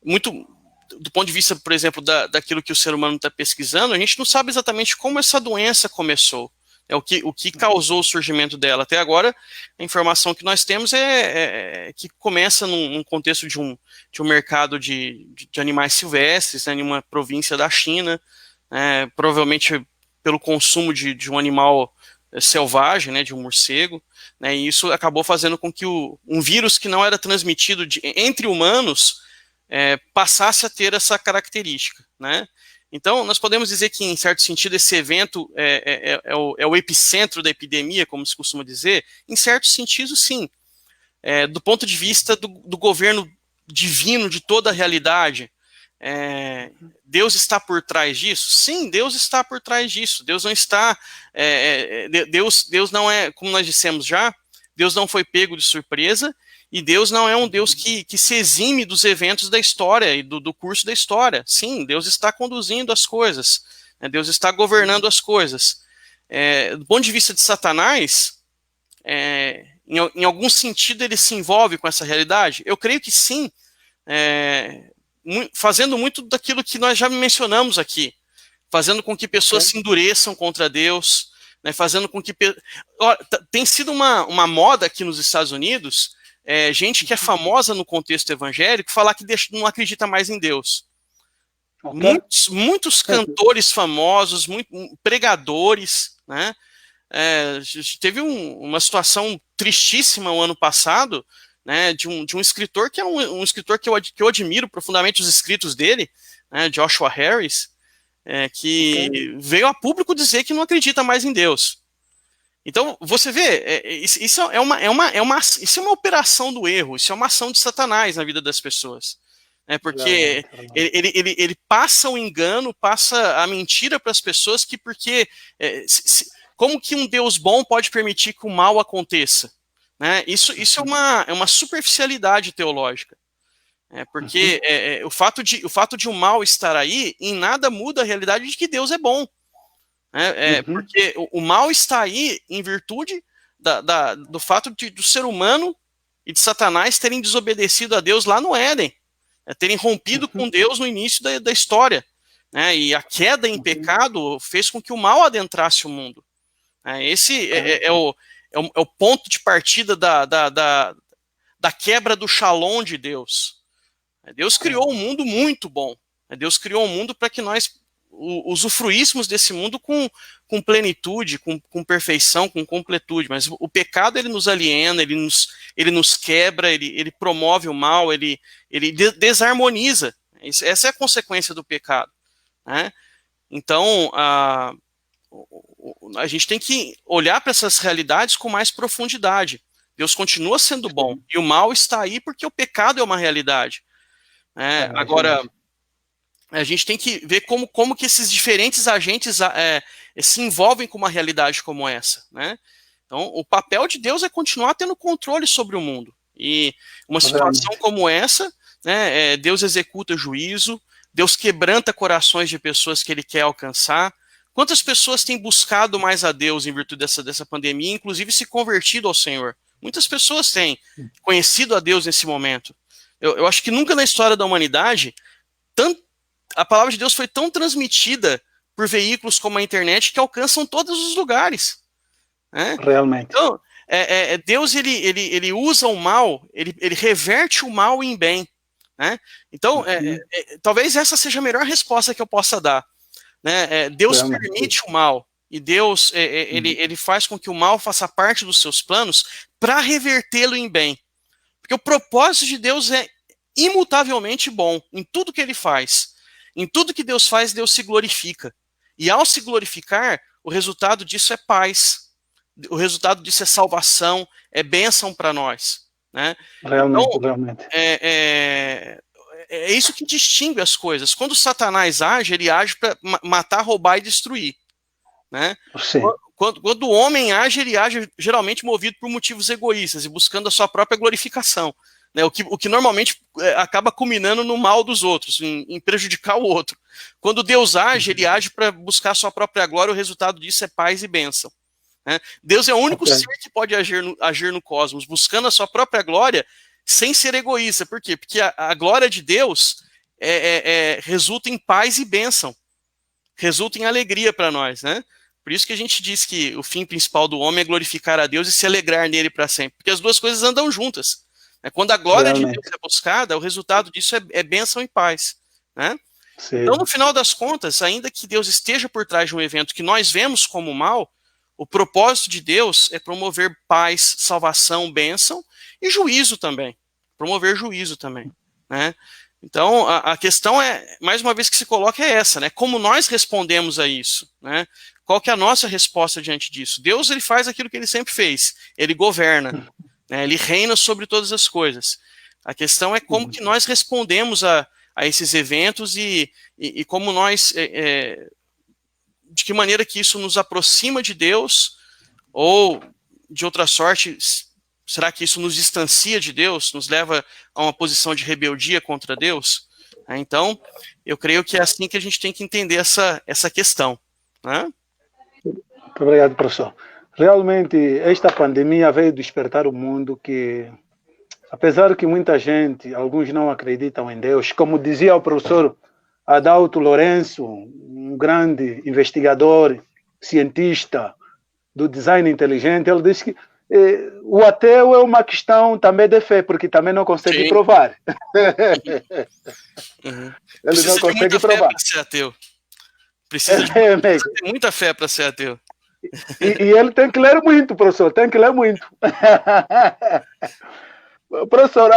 B: muito do ponto de vista, por exemplo, daquilo que o ser humano está pesquisando, a gente não sabe exatamente como essa doença começou, o que causou o surgimento dela. Até agora, a informação que nós temos é que começa num contexto de um mercado de animais silvestres, né, em uma província da China, provavelmente pelo consumo de um animal selvagem, né, de um morcego, né, e isso acabou fazendo com que um vírus que não era transmitido entre humanos passasse a ter essa característica, né? Então, nós podemos dizer que, em certo sentido, esse evento é o epicentro da epidemia, como se costuma dizer. Em certo sentido, sim. Do ponto de vista do governo divino de toda a realidade, Deus está por trás disso? Sim, Deus está por trás disso. Deus não está... Deus não é, como nós dissemos já, Deus não foi pego de surpresa, e Deus não é um Deus que se exime dos eventos da história e do curso da história. Sim, Deus está conduzindo as coisas, né? Deus está governando as coisas. Do ponto de vista de Satanás, em algum sentido ele se envolve com essa realidade? Eu creio que sim, fazendo muito daquilo que nós já mencionamos aqui, fazendo com que pessoas se endureçam contra Deus, né, fazendo com que... Tem sido uma moda aqui nos Estados Unidos, gente que é famosa no contexto evangélico falar que não acredita mais em Deus. Okay. Muitos cantores famosos, pregadores, né? Teve uma situação tristíssima o ano passado, né, de um escritor que é um escritor que eu admiro profundamente os escritos dele, né, Joshua Harris, que veio a público dizer que não acredita mais em Deus. Então, você vê, isso é uma operação do erro, isso é uma ação de Satanás na vida das pessoas. Porque ele passa o engano, passa a mentira para as pessoas, como que um Deus bom pode permitir que o mal aconteça? Né? Isso é uma superficialidade teológica. Porque o fato de o mal estar aí, em nada muda a realidade de que Deus é bom. Porque o mal está aí em virtude do fato do ser humano e de Satanás terem desobedecido a Deus lá no Éden, terem rompido com Deus no início da história, né? E a queda em pecado fez com que o mal adentrasse o mundo. Esse é o ponto de partida da quebra do shalom de Deus. Deus criou um mundo muito bom. Deus criou um mundo para que nós usufruíssemos desse mundo com plenitude, com perfeição, com completude. Mas o pecado, ele nos aliena, ele nos quebra, ele promove o mal, ele desarmoniza. Essa é a consequência do pecado, né? Então, a gente tem que olhar para essas realidades com mais profundidade. Deus continua sendo bom, e o mal está aí porque o pecado é uma realidade. Agora, a gente tem que ver como que esses diferentes agentes se envolvem com uma realidade como essa, né? Então, o papel de Deus é continuar tendo controle sobre o mundo. E uma situação como essa, né, Deus executa juízo, Deus quebranta corações de pessoas que Ele quer alcançar. Quantas pessoas têm buscado mais a Deus em virtude dessa pandemia, inclusive se convertido ao Senhor? Muitas pessoas têm conhecido a Deus nesse momento. Eu acho que nunca na história da humanidade a palavra de Deus foi tão transmitida por veículos como a internet que alcançam todos os lugares. Né?
A: Realmente.
B: Então, Deus ele usa o mal, ele reverte o mal em bem. Né? Então, talvez essa seja a melhor resposta que eu possa dar. Né? Deus permite o mal, e Deus ele faz com que o mal faça parte dos seus planos para revertê-lo em bem. Porque o propósito de Deus é imutavelmente bom em tudo que Ele faz. Em tudo que Deus faz, Deus se glorifica. E ao se glorificar, o resultado disso é paz. O resultado disso é salvação, é bênção para nós. Né?
A: Realmente,
B: então,
A: realmente.
B: é isso que distingue as coisas. Quando Satanás age, ele age para matar, roubar e destruir. Né? Quando o homem age, ele age geralmente movido por motivos egoístas e buscando a sua própria glorificação. Né? O que normalmente acaba culminando no mal dos outros, em prejudicar o outro. Quando Deus age, ele age para buscar a sua própria glória, o resultado disso é paz e bênção. Né? Deus é o único ser que pode agir no cosmos, buscando a sua própria glória, sem ser egoísta. Por quê? Porque a glória de Deus resulta em paz e bênção, resulta em alegria para nós, né? Por isso que a gente diz que o fim principal do homem é glorificar a Deus e se alegrar nele para sempre, porque as duas coisas andam juntas. Quando a glória de Deus é buscada, o resultado disso é bênção e paz, né? Então, no final das contas, ainda que Deus esteja por trás de um evento que nós vemos como mal, o propósito de Deus é promover paz, salvação, bênção e juízo também. Promover juízo também, né? Então, a questão mais uma vez que se coloca é essa, né? Como nós respondemos a isso, né? Qual que é a nossa resposta diante disso? Deus, ele faz aquilo que ele sempre fez. Ele governa, né? Ele reina sobre todas as coisas. A questão é como que nós respondemos a esses eventos e como nós... de que maneira que isso nos aproxima de Deus ou, de outra sorte, será que isso nos distancia de Deus, nos leva a uma posição de rebeldia contra Deus? Então, eu creio que é assim que a gente tem que entender essa questão, né?
A: Muito obrigado, professor. Realmente, esta pandemia veio despertar o mundo que, apesar que muita gente, alguns não acreditam em Deus, como dizia o professor Adalto Lourenço, um grande investigador, cientista do design inteligente, ele disse que o ateu é uma questão também de fé, porque também não consegue provar. Ele não consegue provar.
B: Precisa de muita fé para ser ateu. Precisa de muita fé para ser ateu.
A: E ele tem que ler muito, professor, tem que ler muito. Professor,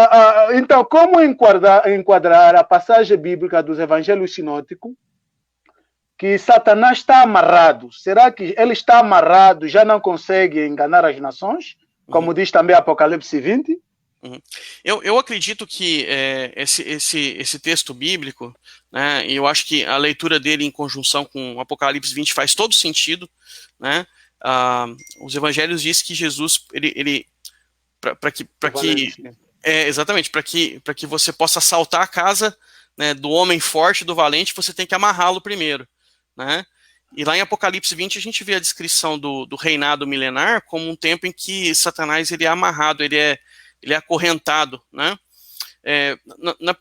A: então, como enquadrar a passagem bíblica dos evangelhos sinóticos que Satanás está amarrado? Será que ele está amarrado, já não consegue enganar as nações? Como diz também Apocalipse 20?
B: Eu acredito que esse texto bíblico, né, e eu acho que a leitura dele em conjunção com Apocalipse 20 faz todo sentido, né? Os evangelhos dizem que Jesus, exatamente, para que você possa assaltar a casa, né, do homem forte, do valente, você tem que amarrá-lo primeiro, né? E lá em Apocalipse 20 a gente vê a descrição do reinado milenar como um tempo em que Satanás ele é amarrado, ele é acorrentado, né?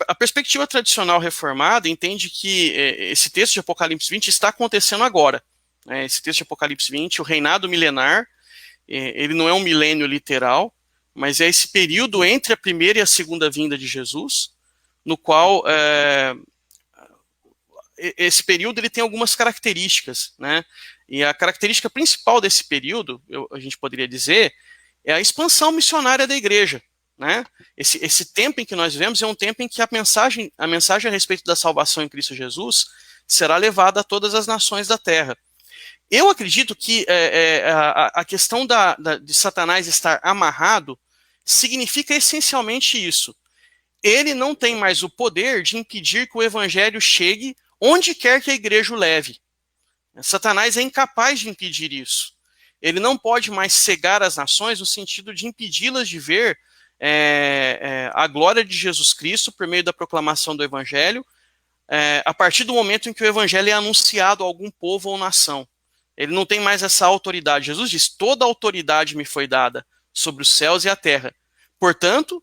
B: A perspectiva tradicional reformada entende que esse texto de Apocalipse 20 está acontecendo agora. Esse texto de Apocalipse 20, o reinado milenar, ele não é um milênio literal, mas é esse período entre a primeira e a segunda vinda de Jesus, no qual esse período ele tem algumas características, né? E a característica principal desse período, a gente poderia dizer, é a expansão missionária da igreja, né? Esse tempo em que nós vivemos é um tempo em que a mensagem a respeito da salvação em Cristo Jesus será levada a todas as nações da terra. Eu acredito que a questão de Satanás estar amarrado significa essencialmente isso. Ele não tem mais o poder de impedir que o evangelho chegue onde quer que a igreja o leve. Satanás é incapaz de impedir isso. Ele não pode mais cegar as nações no sentido de impedi-las de ver a glória de Jesus Cristo por meio da proclamação do evangelho, a partir do momento em que o evangelho é anunciado a algum povo ou nação. Ele não tem mais essa autoridade. Jesus diz, toda autoridade me foi dada sobre os céus e a terra. Portanto,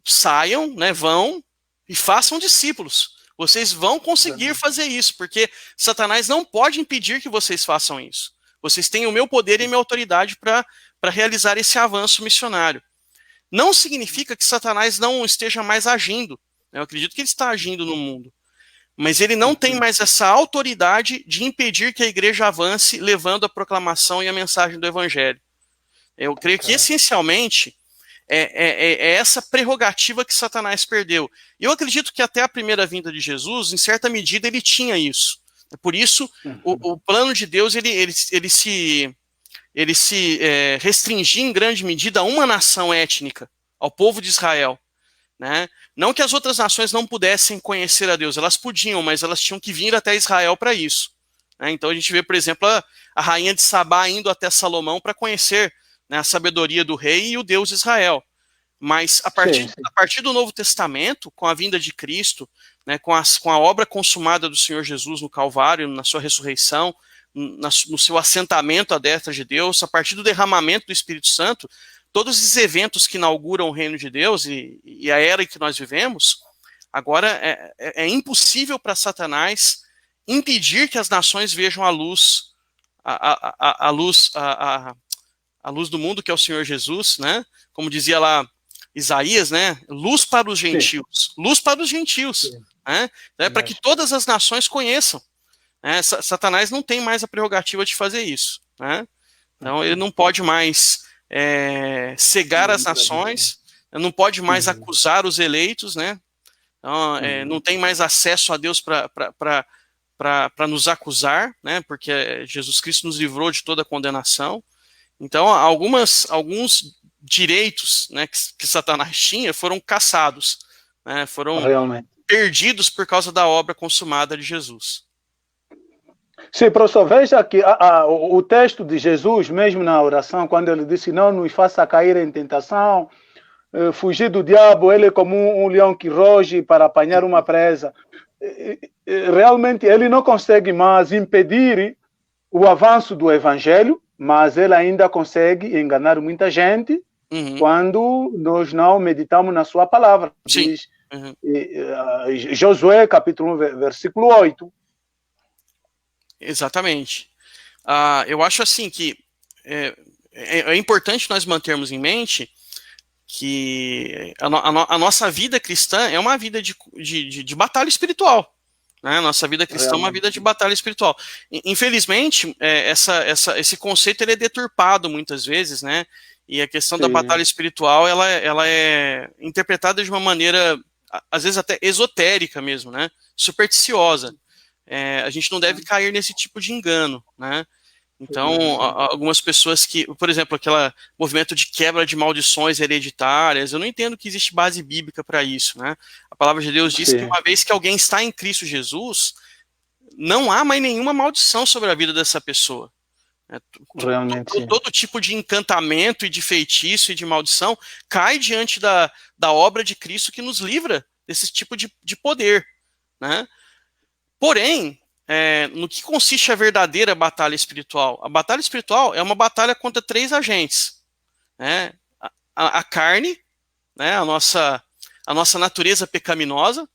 B: saiam, né, vão e façam discípulos. Vocês vão conseguir fazer isso, porque Satanás não pode impedir que vocês façam isso. Vocês têm o meu poder e a minha autoridade para realizar esse avanço missionário. Não significa que Satanás não esteja mais agindo. Eu acredito que ele está agindo no mundo. Mas ele não tem mais essa autoridade de impedir que a igreja avance, levando a proclamação e a mensagem do evangelho. Eu creio que, essencialmente, é essa prerrogativa que Satanás perdeu. E eu acredito que até a primeira vinda de Jesus, em certa medida, ele tinha isso. Por isso, o plano de Deus ele se restringia em grande medida a uma nação étnica, ao povo de Israel. né? Não que as outras nações não pudessem conhecer a Deus, elas podiam, mas elas tinham que vir até Israel para isso, né? Então a gente vê, por exemplo, a rainha de Sabá indo até Salomão para conhecer, né, a sabedoria do rei e o Deus Israel. Mas a partir do Novo Testamento, com a vinda de Cristo, né, com a obra consumada do Senhor Jesus no Calvário, na sua ressurreição, no seu assentamento à destra de Deus, a partir do derramamento do Espírito Santo, todos esses eventos que inauguram o reino de Deus e a era em que nós vivemos, agora é impossível para Satanás impedir que as nações vejam a luz, a luz do mundo, que é o Senhor Jesus, né? Como dizia lá Isaías, né? Luz para os gentios, luz para os gentios, né? Para que todas as nações conheçam. Né? Satanás não tem mais a prerrogativa de fazer isso, né? Então ele não pode mais cegar as nações, não pode mais acusar os eleitos, né? Então, não tem mais acesso a Deus para nos acusar, né? Porque Jesus Cristo nos livrou de toda condenação. Então, alguns direitos, né, que Satanás tinha foram cassados, né? Foram perdidos por causa da obra consumada de Jesus.
A: Sim, professor, veja que o texto de Jesus, mesmo na oração, quando ele disse não nos faça cair em tentação, fugir do diabo, ele é como um leão que roge para apanhar uma presa. Realmente ele não consegue mais impedir o avanço do evangelho, mas ele ainda consegue enganar muita gente quando nós não meditamos na sua palavra.
B: Sim.
A: Diz, Josué, capítulo 1, versículo 8.
B: Exatamente. Eu acho assim que é importante nós mantermos em mente que a nossa vida cristã é uma vida de batalha espiritual. Né? A nossa vida cristã é uma vida de batalha espiritual. Infelizmente, esse conceito ele é deturpado muitas vezes, né? E a questão da batalha espiritual ela é interpretada de uma maneira, às vezes até esotérica mesmo, né? Supersticiosa. A gente não deve cair nesse tipo de engano, né? Então, algumas pessoas que, por exemplo, aquele movimento de quebra de maldições hereditárias, eu não entendo que existe base bíblica para isso, né? A palavra de Deus diz que uma vez que alguém está em Cristo Jesus, não há mais nenhuma maldição sobre a vida dessa pessoa. Todo tipo de encantamento e de feitiço e de maldição cai diante da obra de Cristo que nos livra desse tipo de poder, né? Porém, no que consiste a verdadeira batalha espiritual? A batalha espiritual é uma batalha contra 3 agentes. Né? A carne, né? a nossa natureza pecaminosa.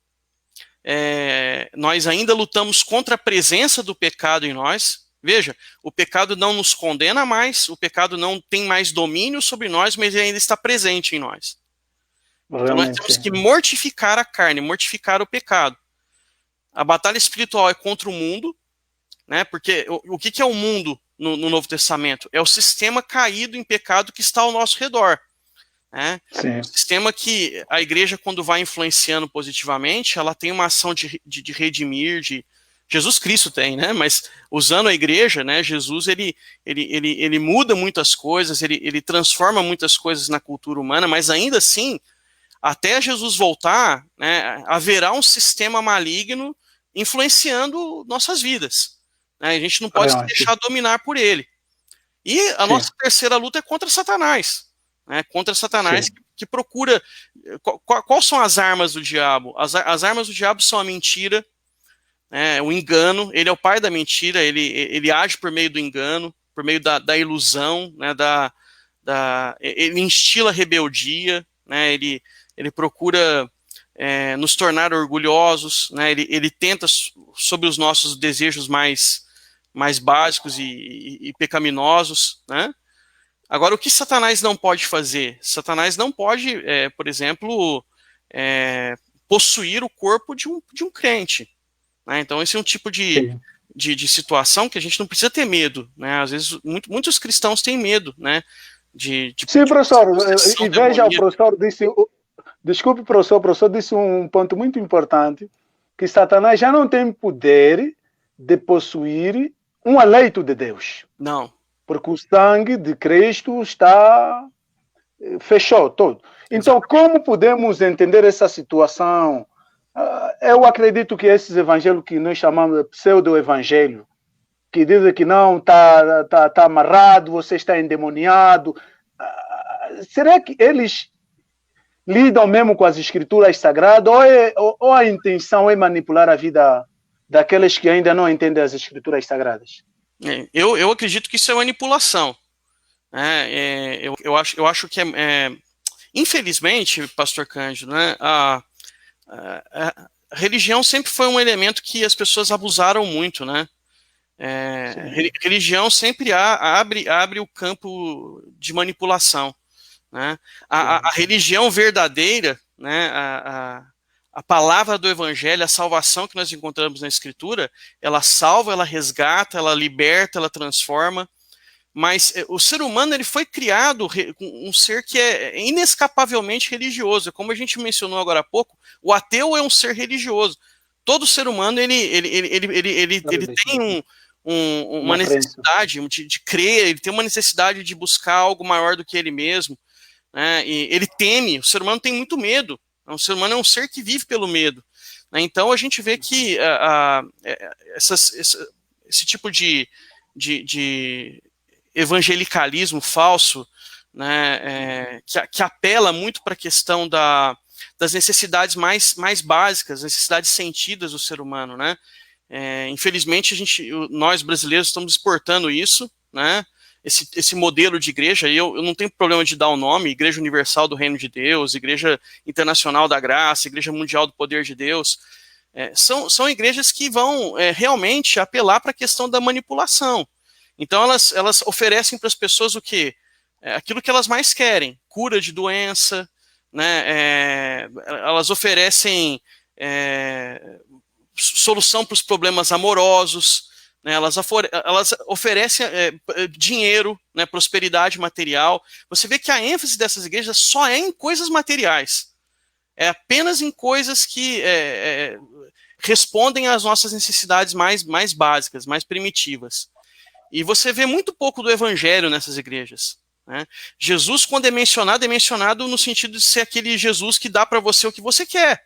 B: Nós ainda lutamos contra a presença do pecado em nós. Veja, o pecado não nos condena mais, o pecado não tem mais domínio sobre nós, mas ele ainda está presente em nós. Então nós temos que mortificar a carne, mortificar o pecado. A batalha espiritual é contra o mundo, né? Porque o que é o mundo no Novo Testamento? É o sistema caído em pecado que está ao nosso redor. Né? O sistema que a igreja, quando vai influenciando positivamente, ela tem uma ação de redimir, Jesus Cristo tem, né? Mas usando a igreja, né? Jesus ele muda muitas coisas, ele transforma muitas coisas na cultura humana, mas ainda assim, até Jesus voltar, né, haverá um sistema maligno influenciando nossas vidas. Né? A gente não pode se deixar dominar por ele. E a nossa terceira luta é contra Satanás. Né? Contra Satanás que procura... Quais são as armas do diabo? As armas do diabo são a mentira, o engano. Ele é o pai da mentira, ele age por meio do engano, por meio da ilusão, né? Ele instila rebeldia, né? Ele procura nos tornar orgulhosos, né? Ele tenta sobre os nossos desejos mais básicos e pecaminosos, né? Agora, o que Satanás não pode fazer? Satanás não pode, por exemplo, possuir o corpo de um crente. Né? Então, esse é um tipo de situação que a gente não precisa ter medo. Né? Às vezes, muitos cristãos têm medo, né?
A: Sim, professor, e veja, o professor disse... Desculpe, professor, o professor disse um ponto muito importante, que Satanás já não tem poder de possuir um eleito de Deus.
B: Não.
A: Porque o sangue de Cristo está fechou todo. Então, como podemos entender essa situação? Eu acredito que esses evangelhos que nós chamamos de pseudo-evangelho, que dizem que não, está amarrado, você está endemoniado, será que eles lidam mesmo com as escrituras sagradas ou a intenção é manipular a vida daqueles que ainda não entendem as escrituras sagradas?
B: Eu acredito que isso é manipulação. Eu acho que infelizmente, pastor Cândido, né, a religião sempre foi um elemento que as pessoas abusaram muito, né? Religião sempre abre o campo de manipulação, né? A religião verdadeira, né, a palavra do evangelho, a salvação que nós encontramos na escritura, ela salva, ela resgata, ela liberta, ela transforma, mas o ser humano ele foi criado um ser que é inescapavelmente religioso. Como a gente mencionou agora há pouco, o ateu é um ser religioso. Todo ser humano ele tem uma necessidade de crer, ele tem uma necessidade de buscar algo maior do que ele mesmo, né? E ele teme, o ser humano tem muito medo, o ser humano é um ser que vive pelo medo, né? Então a gente vê que esse tipo de evangelicalismo falso, né, que apela muito para a questão das necessidades mais básicas, necessidades sentidas do ser humano, né? Infelizmente, nós brasileiros estamos exportando isso, né? Esse modelo de igreja, e eu não tenho problema de dar o nome, Igreja Universal do Reino de Deus, Igreja Internacional da Graça, Igreja Mundial do Poder de Deus, são igrejas que vão realmente apelar para a questão da manipulação. Então, elas oferecem para as pessoas o quê? Aquilo que elas mais querem, cura de doença, né? Elas oferecem solução para os problemas amorosos, né? Elas oferecem dinheiro, né? Prosperidade material. Você vê que a ênfase dessas igrejas só é em coisas materiais. É apenas em coisas que respondem às nossas necessidades mais básicas, mais primitivas. E você vê muito pouco do evangelho nessas igrejas, né? Jesus, quando é mencionado no sentido de ser aquele Jesus que dá para você o que você quer,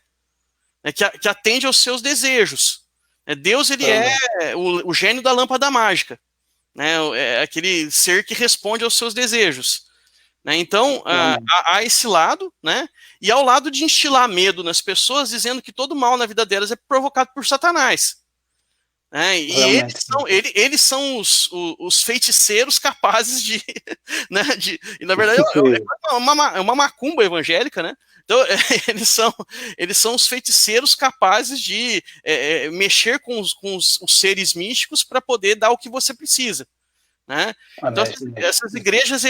B: né? Que atende aos seus desejos. Deus, ele é o gênio da lâmpada mágica, né? É aquele ser que responde aos seus desejos, né? Então, há esse lado, né? E ao lado de instilar medo nas pessoas, dizendo que todo mal na vida delas é provocado por Satanás. E eles são os feiticeiros capazes de, né, e na verdade é uma macumba evangélica, né? Então eles são os feiticeiros capazes de mexer com os seres místicos para poder dar o que você precisa, né? Então essas igrejas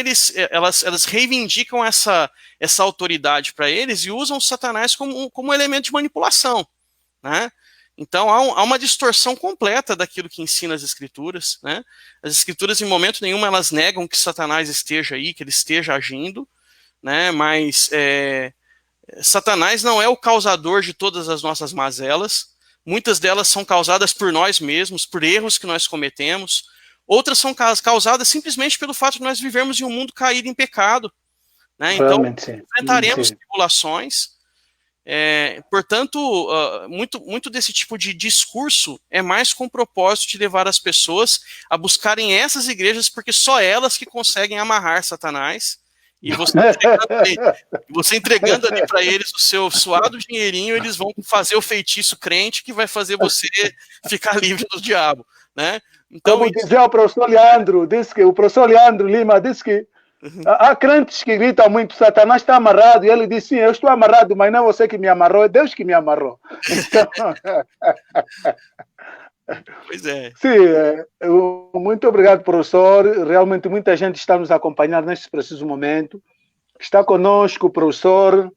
B: elas reivindicam essa autoridade para eles e usam o Satanás como elemento de manipulação, né? Então há uma distorção completa daquilo que ensina as escrituras, né? As escrituras em momento nenhum elas negam que Satanás esteja aí, que ele esteja agindo, né? Mas Satanás não é o causador de todas as nossas mazelas. Muitas delas são causadas por nós mesmos, por erros que nós cometemos. Outras são causadas simplesmente pelo fato de nós vivermos em um mundo caído em pecado, né? Então enfrentaremos tribulações. Portanto, muito desse tipo de discurso é mais com o propósito de levar as pessoas a buscarem essas igrejas, porque só elas que conseguem amarrar Satanás, e você entregando ali para eles o seu suado dinheirinho, eles vão fazer o feitiço crente que vai fazer você ficar livre do diabo, né? Então,
A: como dizia o professor Leandro Lima disse que há crentes que gritam muito, Satanás está amarrado, e ele diz, sim, eu estou amarrado, mas não é você que me amarrou, é Deus que me amarrou.
B: Pois é.
A: Sim, muito obrigado, professor. Realmente muita gente está nos acompanhando neste preciso momento. Está conosco o professor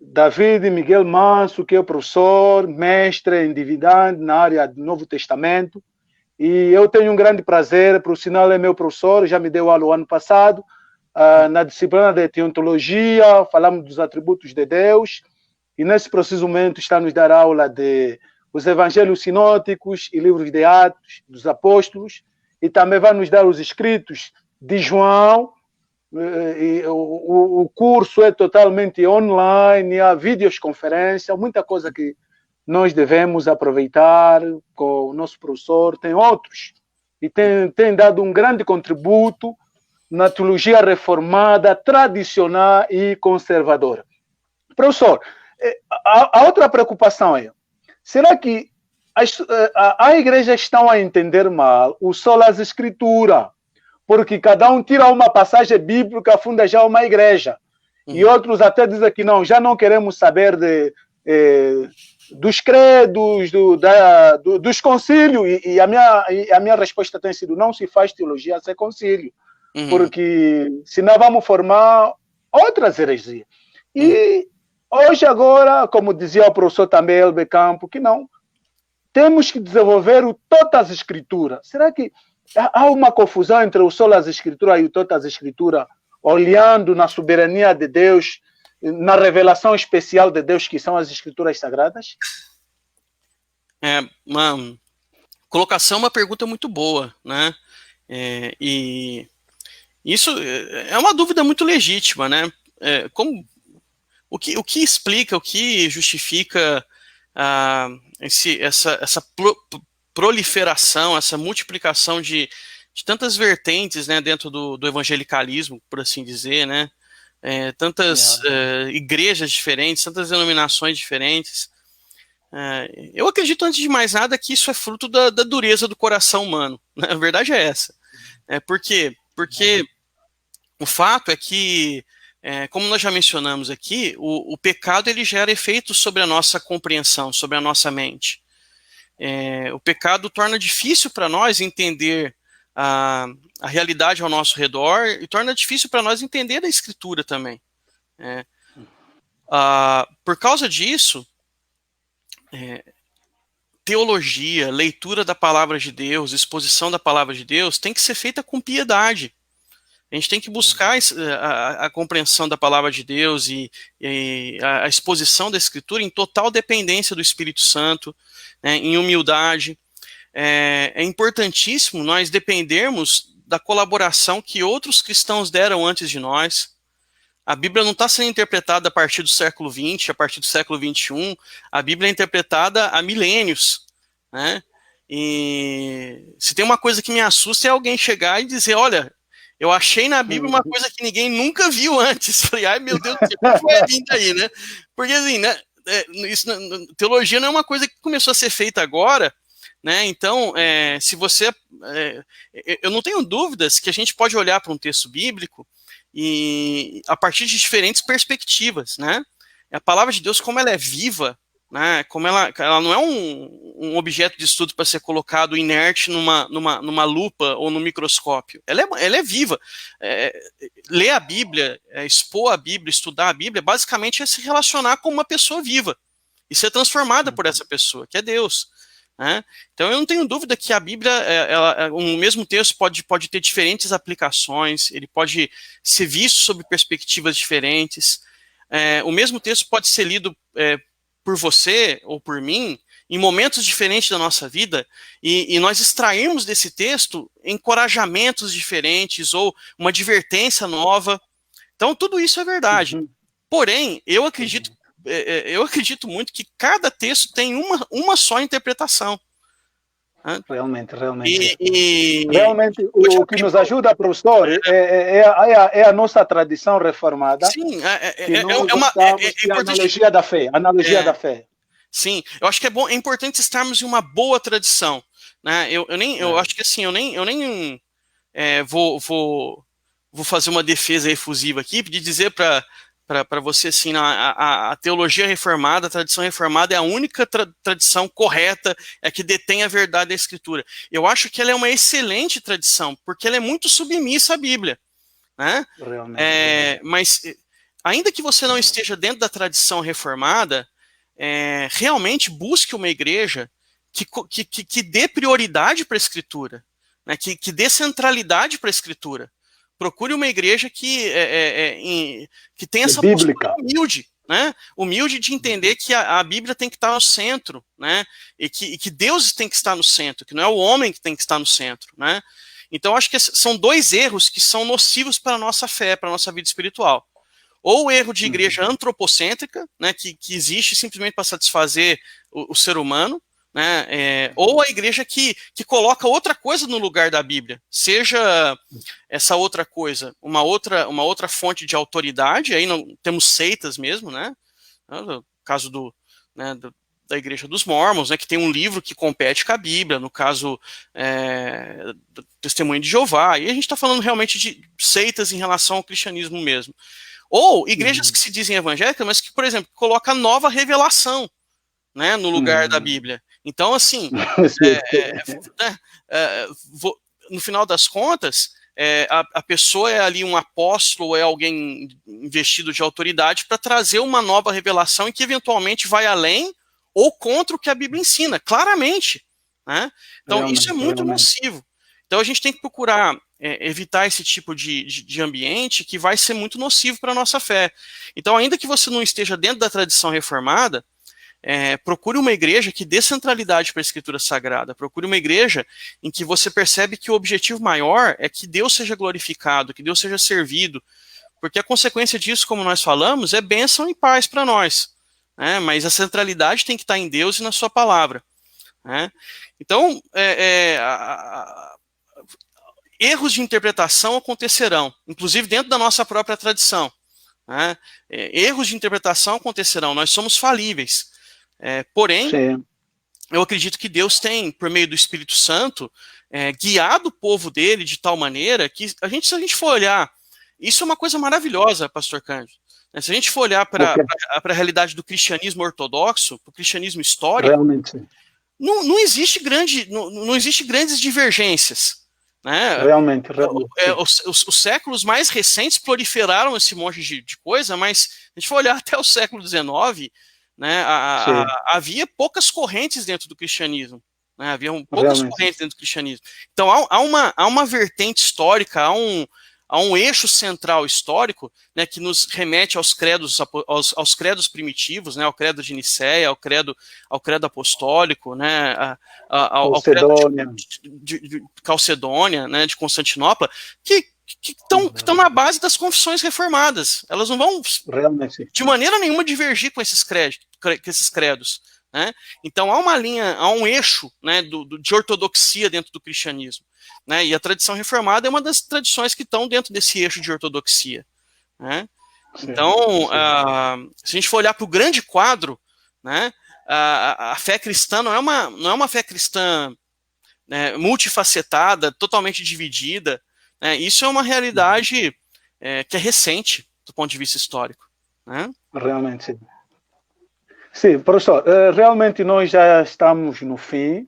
A: David Miguel Manso, que é o professor, mestre em divindade na área do Novo Testamento. E eu tenho um grande prazer, por sinal é meu professor, já me deu aula o ano passado, na disciplina de teontologia, falamos dos atributos de Deus, e nesse preciso momento está nos dar aula de os evangelhos sinóticos e livros de Atos dos Apóstolos, e também vai nos dar os escritos de João, e o curso é totalmente online, há videoconferência, muita coisa que nós devemos aproveitar com o nosso professor, tem outros, e tem dado um grande contributo na teologia reformada, tradicional e conservadora. Professor, a outra preocupação é, será que a igreja estão a entender mal o solas escritura? Porque cada um tira uma passagem bíblica, funda já uma igreja. E outros até dizem que não, já não queremos saber dos credos, dos concílios. E a minha resposta tem sido, não se faz teologia sem concílio. Porque senão vamos formar outras heresias. E hoje, agora, como dizia o professor também, Elbe Campo, que não, temos que desenvolver o todas as escrituras. Será que há uma confusão entre o solas escritura e o todas as escritura, olhando na soberania de Deus, na revelação especial de Deus, que são as escrituras sagradas?
B: Uma colocação, uma pergunta muito boa, né? E isso é uma dúvida muito legítima, né? O que explica, o que justifica essa proliferação, essa multiplicação de tantas vertentes, né, dentro do evangelicalismo, por assim dizer, né? Tantas igrejas diferentes, tantas denominações diferentes. Eu acredito, antes de mais nada, que isso é fruto da dureza do coração humano. Né? A verdade é essa. Por quê? Porque o fato é que, como nós já mencionamos aqui, o pecado ele gera efeitos sobre a nossa compreensão, sobre a nossa mente. O pecado torna difícil para nós entender a realidade ao nosso redor e torna difícil para nós entender a Escritura também. Por causa disso, teologia, leitura da palavra de Deus, exposição da palavra de Deus tem que ser feita com piedade. A gente tem que buscar a compreensão da palavra de Deus e a exposição da Escritura em total dependência do Espírito Santo, né, em humildade. É importantíssimo nós dependermos da colaboração que outros cristãos deram antes de nós. A Bíblia não está sendo interpretada a partir do século XX, a partir do século XXI. A Bíblia é interpretada há milênios, né? E se tem uma coisa que me assusta é alguém chegar e dizer, olha, eu achei na Bíblia uma coisa que ninguém nunca viu antes. Falei, ai meu Deus, o que foi vindo aí, né? Porque assim, né, teologia não é uma coisa que começou a ser feita agora, né? Então, se você... eu não tenho dúvidas que a gente pode olhar para um texto bíblico e a partir de diferentes perspectivas, né? A palavra de Deus, como ela é viva, né? Como ela não é um objeto de estudo para ser colocado inerte numa lupa ou no microscópio. Ela é viva. Ler a Bíblia, expor a Bíblia, estudar a Bíblia, basicamente é se relacionar com uma pessoa viva e ser transformada por essa pessoa, que é Deus. Né? Então eu não tenho dúvida que a Bíblia, o mesmo texto pode ter diferentes aplicações, ele pode ser visto sob perspectivas diferentes, o mesmo texto pode ser lido por você ou por mim em momentos diferentes da nossa vida e nós extrairmos desse texto encorajamentos diferentes ou uma advertência nova. Então tudo isso é verdade. Porém, eu acredito muito que cada texto tem uma só interpretação.
A: Realmente. Realmente, o que nos ajuda, professor, é a nossa tradição reformada.
B: Sim,
A: a analogia da fé. Analogia da fé.
B: Sim, eu acho que é importante estarmos em uma boa tradição. Né? Eu acho que assim, eu nem vou fazer uma defesa efusiva aqui, de dizer para você assim, a teologia reformada, a tradição reformada é a única tradição correta, é que detém a verdade da Escritura. Eu acho que ela é uma excelente tradição, porque ela é muito submissa à Bíblia. Né? Realmente. Mas, ainda que você não esteja dentro da tradição reformada, realmente busque uma igreja que dê prioridade para a Escritura, né? que dê centralidade para a Escritura. Procure uma igreja que tenha essa postura humilde, né? Humilde de entender que a Bíblia tem que estar no centro, né? E que Deus tem que estar no centro, que não é o homem que tem que estar no centro, né? Então, acho que são dois erros que são nocivos para a nossa fé, para a nossa vida espiritual. Ou o erro de igreja antropocêntrica, né, que existe simplesmente para satisfazer o ser humano, né, ou a igreja que coloca outra coisa no lugar da Bíblia, seja essa outra coisa uma outra fonte de autoridade, aí não temos seitas mesmo, né, no caso da Igreja dos Mórmons, né, que tem um livro que compete com a Bíblia, no caso do Testemunho de Jeová, e a gente está falando realmente de seitas em relação ao cristianismo mesmo. Ou igrejas que se dizem evangélicas, mas que, por exemplo, colocam nova revelação, né, no lugar da Bíblia. Então, assim, no final das contas, a pessoa é ali um apóstolo, ou é alguém investido de autoridade para trazer uma nova revelação e que eventualmente vai além ou contra o que a Bíblia ensina, claramente. Né? Então, realmente, isso é muito nocivo. Então, a gente tem que procurar evitar esse tipo de ambiente que vai ser muito nocivo para a nossa fé. Então, ainda que você não esteja dentro da tradição reformada, procure uma igreja que dê centralidade para a Escritura Sagrada. Procure uma igreja em que você percebe que o objetivo maior é que Deus seja glorificado, que Deus seja servido, porque a consequência disso, como nós falamos, é bênção e paz para nós. Né? Mas a centralidade tem que estar em Deus e na sua palavra. Né? Então, erros de interpretação acontecerão, inclusive dentro da nossa própria tradição. Né? Erros de interpretação acontecerão, nós somos falíveis. Porém, sim, eu acredito que Deus tem, por meio do Espírito Santo, guiado o povo dele de tal maneira que, se a gente for olhar, isso é uma coisa maravilhosa, pastor Cândido. Se a gente for olhar para a realidade do cristianismo ortodoxo, para o cristianismo histórico, realmente, não existe grandes divergências. Né? Realmente. Os séculos mais recentes proliferaram esse monte de coisa, mas se a gente for olhar até o século XIX, né, havia poucas correntes dentro do cristianismo. Né? Havia poucas correntes dentro do cristianismo. Então há uma vertente histórica, há um eixo central histórico, né, que nos remete aos credos primitivos, né, ao credo de Nicéia, ao credo apostólico, né, ao credo de Calcedônia, né, de Constantinopla, que estão na base das confissões reformadas. Elas não vão de maneira nenhuma divergir com esses credos. Né? Então há um eixo, né, de ortodoxia dentro do cristianismo. Né? E a tradição reformada é uma das tradições que estão dentro desse eixo de ortodoxia. Né? Então, se a gente for olhar para o grande quadro, né, a fé cristã não é uma fé cristã, né, multifacetada, totalmente dividida. Né? Isso é uma realidade que é recente do ponto de vista histórico. Né?
A: Realmente, sim. Sim, professor, realmente nós já estamos no fim.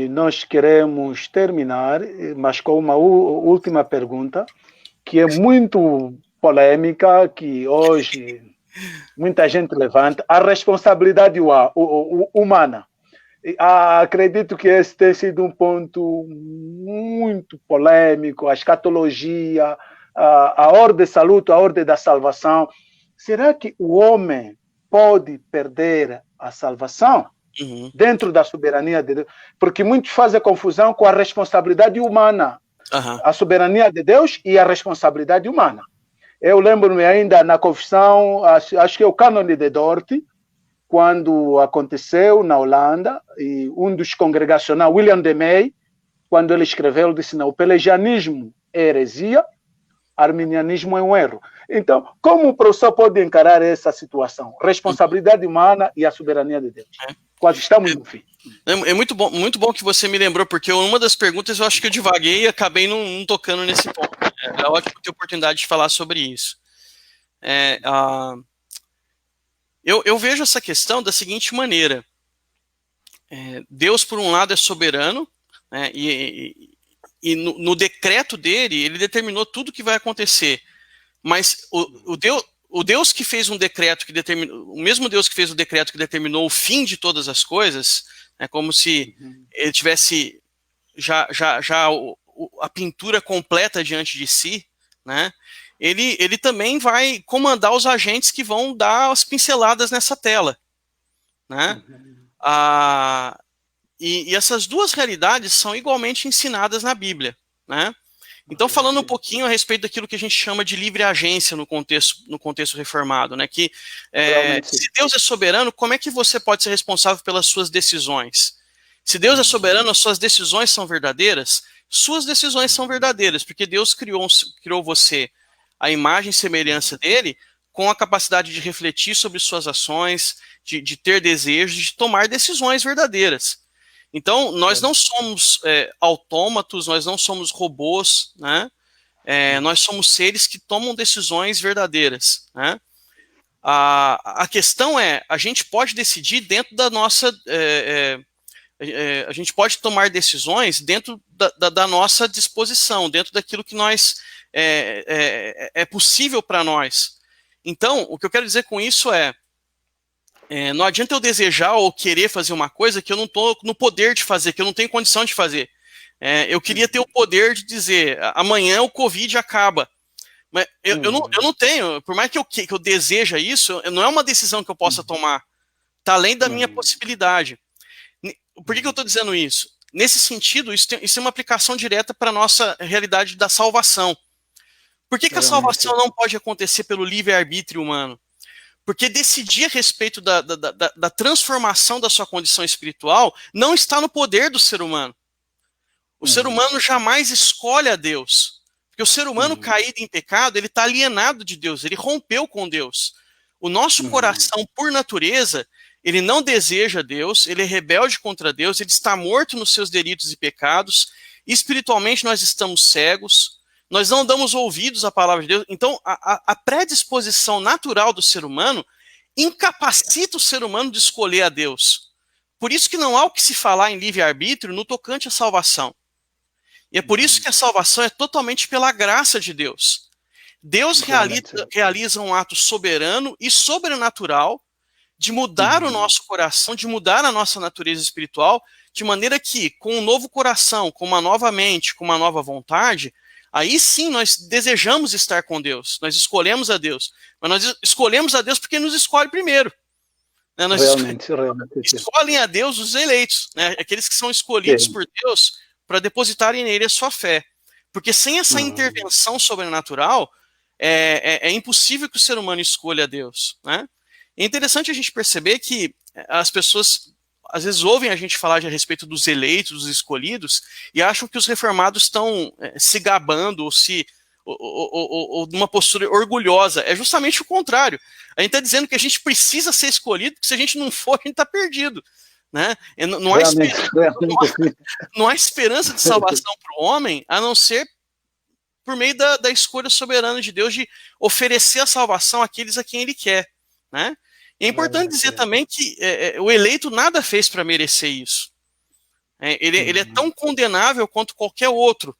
A: Nós queremos terminar, mas com uma última pergunta, que é muito polêmica, que hoje muita gente levanta, a responsabilidade humana. Acredito que esse tem sido um ponto muito polêmico, a escatologia, a ordem de saúde, a ordem da salvação. Será que o homem pode perder a salvação dentro da soberania de Deus? Porque muitos fazem confusão com a responsabilidade humana, a soberania de Deus e a responsabilidade humana. Eu lembro-me ainda na confissão, acho que é o cânone de Dort, quando aconteceu na Holanda, e um dos congregacionais, William de May, quando ele escreveu, ele disse: não, o pelagianismo é heresia, arminianismo é um erro. Então, como o professor pode encarar essa situação? Responsabilidade humana e a soberania de Deus. Quase estamos no fim.
B: É muito bom que você me lembrou, porque uma das perguntas eu acho que eu divaguei e acabei não tocando nesse ponto. É ótimo ter a oportunidade de falar sobre isso. Eu vejo essa questão da seguinte maneira. Deus, por um lado, é soberano, né, e no decreto dele, ele determinou tudo o que vai acontecer. Mas o Deus que fez um decreto que determinou, o mesmo Deus que fez o decreto que determinou o fim de todas as coisas, é como se ele tivesse já a pintura completa diante de si, né? Ele também vai comandar os agentes que vão dar as pinceladas nessa tela, né? E essas duas realidades são igualmente ensinadas na Bíblia, né? Então, falando um pouquinho a respeito daquilo que a gente chama de livre agência no contexto reformado, né? Que se Deus é soberano, como é que você pode ser responsável pelas suas decisões? Se Deus é soberano, as suas decisões são verdadeiras? Suas decisões são verdadeiras, porque Deus criou você à imagem e semelhança dele, com a capacidade de refletir sobre suas ações, de ter desejos, de tomar decisões verdadeiras. Então, nós não somos autômatos, nós não somos robôs, né? Nós somos seres que tomam decisões verdadeiras, né? A questão é, a gente pode decidir dentro da nossa... a gente pode tomar decisões dentro da nossa disposição, dentro daquilo que é possível para nós. Então, o que eu quero dizer com isso não adianta eu desejar ou querer fazer uma coisa que eu não estou no poder de fazer, que eu não tenho condição de fazer. Eu queria ter o poder de dizer, amanhã o Covid acaba. Mas eu não tenho, por mais que eu deseja isso, não é uma decisão que eu possa tomar. Está além da minha possibilidade. Por que eu estou dizendo isso? Nesse sentido, isso é uma aplicação direta para a nossa realidade da salvação. Por que a salvação não pode acontecer pelo livre-arbítrio humano? Porque decidir a respeito da transformação da sua condição espiritual não está no poder do ser humano. O ser humano jamais escolhe a Deus. Porque o ser humano caído em pecado, ele está alienado de Deus, ele rompeu com Deus. O nosso coração, por natureza, ele não deseja Deus, ele é rebelde contra Deus, ele está morto nos seus delitos e pecados, espiritualmente nós estamos cegos, nós não damos ouvidos à palavra de Deus. Então, a predisposição natural do ser humano incapacita o ser humano de escolher a Deus. Por isso que não há o que se falar em livre-arbítrio no tocante à salvação. E é por isso que a salvação é totalmente pela graça de Deus. Deus realiza um ato soberano e sobrenatural de mudar o nosso coração, de mudar a nossa natureza espiritual, de maneira que, com um novo coração, com uma nova mente, com uma nova vontade, aí sim nós desejamos estar com Deus, nós escolhemos a Deus. Mas nós escolhemos a Deus porque nos escolhe primeiro. Né? Nós escolhem a Deus os eleitos, né? Aqueles que são escolhidos por Deus para depositarem nele a sua fé. Porque sem essa intervenção sobrenatural, é impossível que o ser humano escolha a Deus. Né? É interessante a gente perceber que as pessoas às vezes ouvem a gente falar a respeito dos eleitos, dos escolhidos, e acham que os reformados estão se gabando ou numa postura orgulhosa. É justamente o contrário. A gente está dizendo que a gente precisa ser escolhido, porque se a gente não for, a gente está perdido. Né? Não há esperança de salvação para o homem, a não ser por meio da escolha soberana de Deus de oferecer a salvação àqueles a quem Ele quer. Né? É importante dizer também que o eleito nada fez para merecer isso. Ele é tão condenável quanto qualquer outro.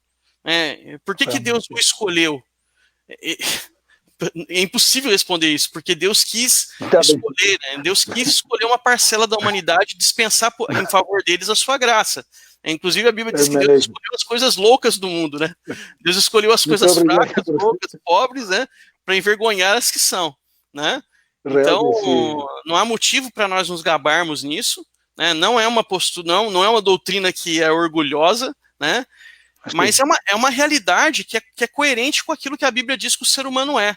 B: Por que Deus o escolheu? É impossível responder isso, porque Deus quis escolher, né? Deus quis escolher uma parcela da humanidade e dispensar em favor deles a sua graça. Inclusive a Bíblia diz que Deus escolheu as coisas loucas do mundo, né? Deus escolheu as coisas fracas, loucas, pobres, né? Para envergonhar as que são, né? Então, não há motivo para nós nos gabarmos nisso, né? Não é uma postura, não é uma doutrina que é orgulhosa, né? Mas é uma realidade que é coerente com aquilo que a Bíblia diz que o ser humano é.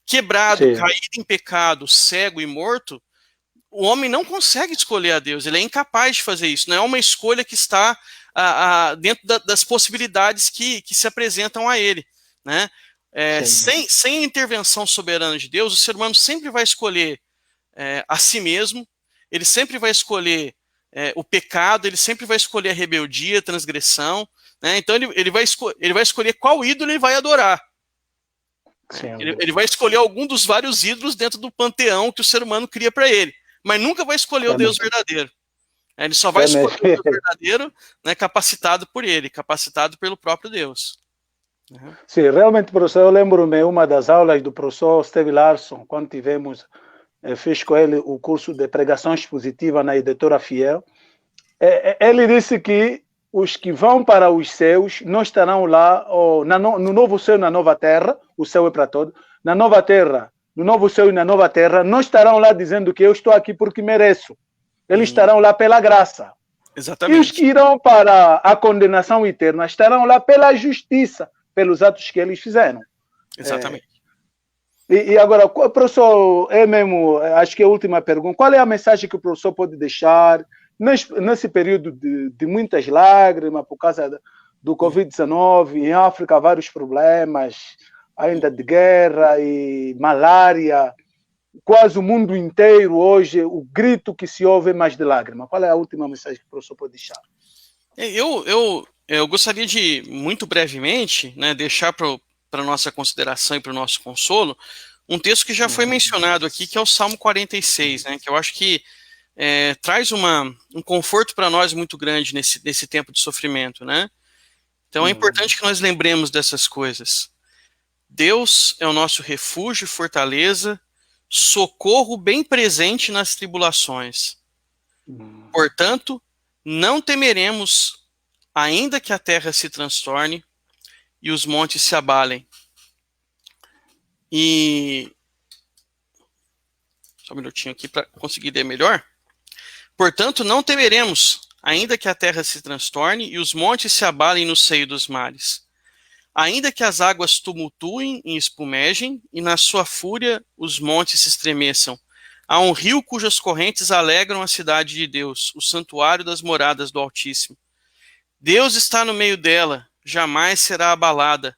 B: Quebrado, caído em pecado, cego e morto, o homem não consegue escolher a Deus, ele é incapaz de fazer isso. Não é uma escolha que está dentro das possibilidades que se apresentam a ele, né? Sem a intervenção soberana de Deus, o ser humano sempre vai escolher a si mesmo, ele sempre vai escolher o pecado, ele sempre vai escolher a rebeldia, a transgressão, né? Então ele vai escolher qual ídolo ele vai adorar. Ele vai escolher algum dos vários ídolos dentro do panteão que o ser humano cria para ele, mas nunca vai escolher o Deus verdadeiro. Ele só vai escolher o Deus verdadeiro, né, capacitado por ele, capacitado pelo próprio Deus.
A: Sim, realmente, professor, eu lembro-me uma das aulas do professor Steve Larson, quando fiz com ele o curso de pregação expositiva na editora Fiel. Ele disse que os que vão para os céus não estarão lá no novo céu e na nova terra, o céu é para todos, na nova terra, no novo céu e na nova terra, não estarão lá dizendo que eu estou aqui porque mereço. Eles estarão lá pela graça. E os que irão para a condenação eterna estarão lá pela justiça, pelos atos que eles fizeram.
B: Exatamente.
A: E agora, professor, acho que é a última pergunta. Qual é a mensagem que o professor pode deixar nesse período de muitas lágrimas por causa do Covid-19, em África há vários problemas, ainda de guerra e malária, quase o mundo inteiro hoje, o grito que se ouve é mais de lágrima. Qual é a última mensagem que o professor pode deixar?
B: Eu gostaria de, muito brevemente, né, deixar para a nossa consideração e para o nosso consolo, um texto que já foi mencionado aqui, que é o Salmo 46, né, que eu acho que traz um conforto para nós muito grande nesse tempo de sofrimento, né? Então é importante que nós lembremos dessas coisas. Deus é o nosso refúgio e fortaleza, socorro bem presente nas tribulações. Portanto, não temeremos, ainda que a terra se transtorne e os montes se abalem. E só um minutinho aqui para conseguir ler melhor. Portanto, não temeremos, ainda que a terra se transtorne e os montes se abalem no seio dos mares. Ainda que as águas tumultuem e espumejem, e na sua fúria os montes se estremeçam. Há um rio cujas correntes alegram a cidade de Deus, o santuário das moradas do Altíssimo. Deus está no meio dela, jamais será abalada.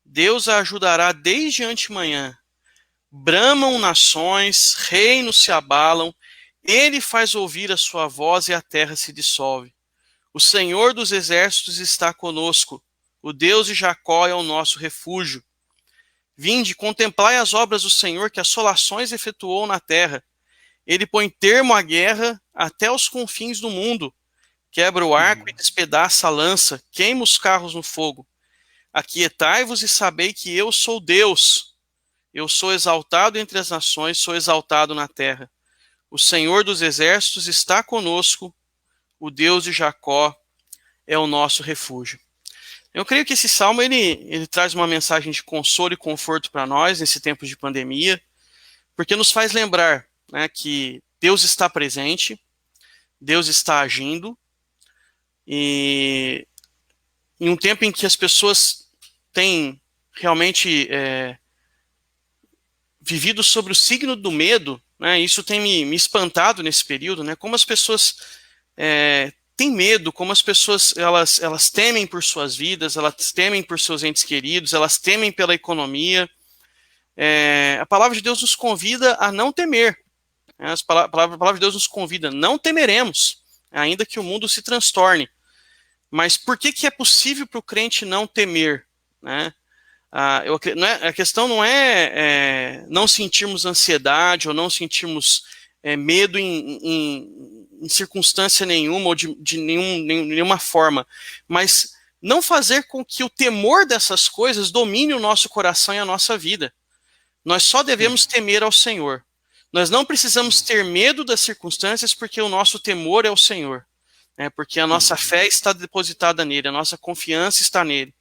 B: Deus a ajudará desde antemanhã. Bramam nações, reinos se abalam, ele faz ouvir a sua voz e a terra se dissolve. O Senhor dos exércitos está conosco. O Deus de Jacó é o nosso refúgio. Vinde, contemplai as obras do Senhor, que assolações efetuou na terra. Ele põe termo à guerra até os confins do mundo. Quebra o arco e despedaça a lança, queima os carros no fogo. Aquietai-vos e sabei que eu sou Deus. Eu sou exaltado entre as nações, sou exaltado na terra. O Senhor dos exércitos está conosco. O Deus de Jacó é o nosso refúgio. Eu creio que esse salmo ele traz uma mensagem de consolo e conforto para nós nesse tempo de pandemia, porque nos faz lembrar, né, que Deus está presente, Deus está agindo, e em um tempo em que as pessoas têm realmente vivido sobre o signo do medo, né, isso tem me espantado nesse período, né, como as pessoas têm medo, como as pessoas elas temem por suas vidas, elas temem por seus entes queridos, elas temem pela economia. A palavra de Deus nos convida a não temer. A palavra de Deus nos convida, não temeremos, ainda que o mundo se transtorne. Mas por que é possível para o crente não temer? Né? A questão não é não sentirmos ansiedade ou não sentirmos medo em circunstância nenhuma ou de nenhuma forma, mas não fazer com que o temor dessas coisas domine o nosso coração e a nossa vida. Nós só devemos temer ao Senhor. Nós não precisamos ter medo das circunstâncias porque o nosso temor é o Senhor, né? Porque a nossa fé está depositada nele, a nossa confiança está nele.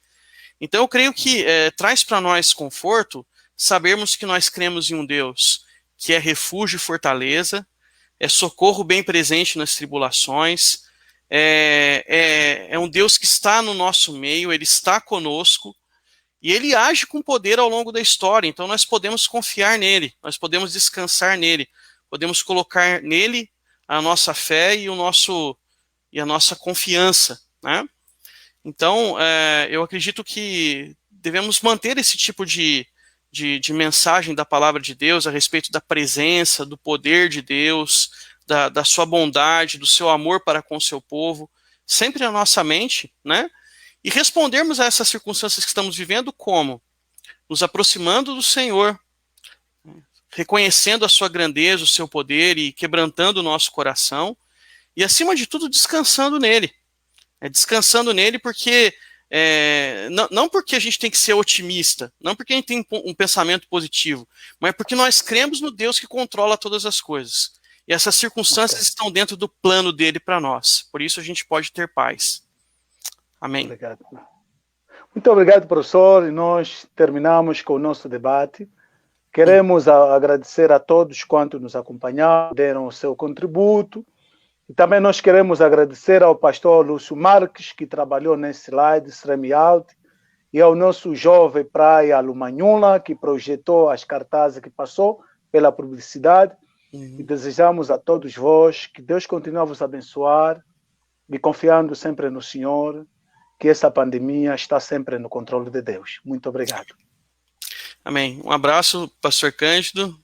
B: Então eu creio que traz para nós conforto sabermos que nós cremos em um Deus que é refúgio e fortaleza, é socorro bem presente nas tribulações, é um Deus que está no nosso meio, ele está conosco, e ele age com poder ao longo da história, então nós podemos confiar nele, nós podemos descansar nele, podemos colocar nele a nossa fé e a nossa confiança, né? Então, eu acredito que devemos manter esse tipo de mensagem da palavra de Deus a respeito da presença, do poder de Deus, da sua bondade, do seu amor para com o seu povo, sempre na nossa mente, né? E respondermos a essas circunstâncias que estamos vivendo como? Nos aproximando do Senhor, reconhecendo a sua grandeza, o seu poder e quebrantando o nosso coração, e acima de tudo descansando nele. Descansando nele porque não porque a gente tem que ser otimista, não porque a gente tem um pensamento positivo, mas porque nós cremos no Deus que controla todas as coisas. E essas circunstâncias estão dentro do plano dele para nós. Por isso a gente pode ter paz. Amém.
A: Obrigado. Muito obrigado, professor. E nós terminamos com o nosso debate. Queremos agradecer a todos quantos nos acompanharam, deram o seu contributo. E também nós queremos agradecer ao pastor Lúcio Marques, que trabalhou nesse slide, StreamYard, e ao nosso jovem Praia Lumanhula, que projetou as cartazes que passou pela publicidade. E desejamos a todos vós que Deus continue a vos abençoar e confiando sempre no Senhor, que essa pandemia está sempre no controle de Deus. Muito obrigado.
B: Amém. Um abraço, pastor Cândido.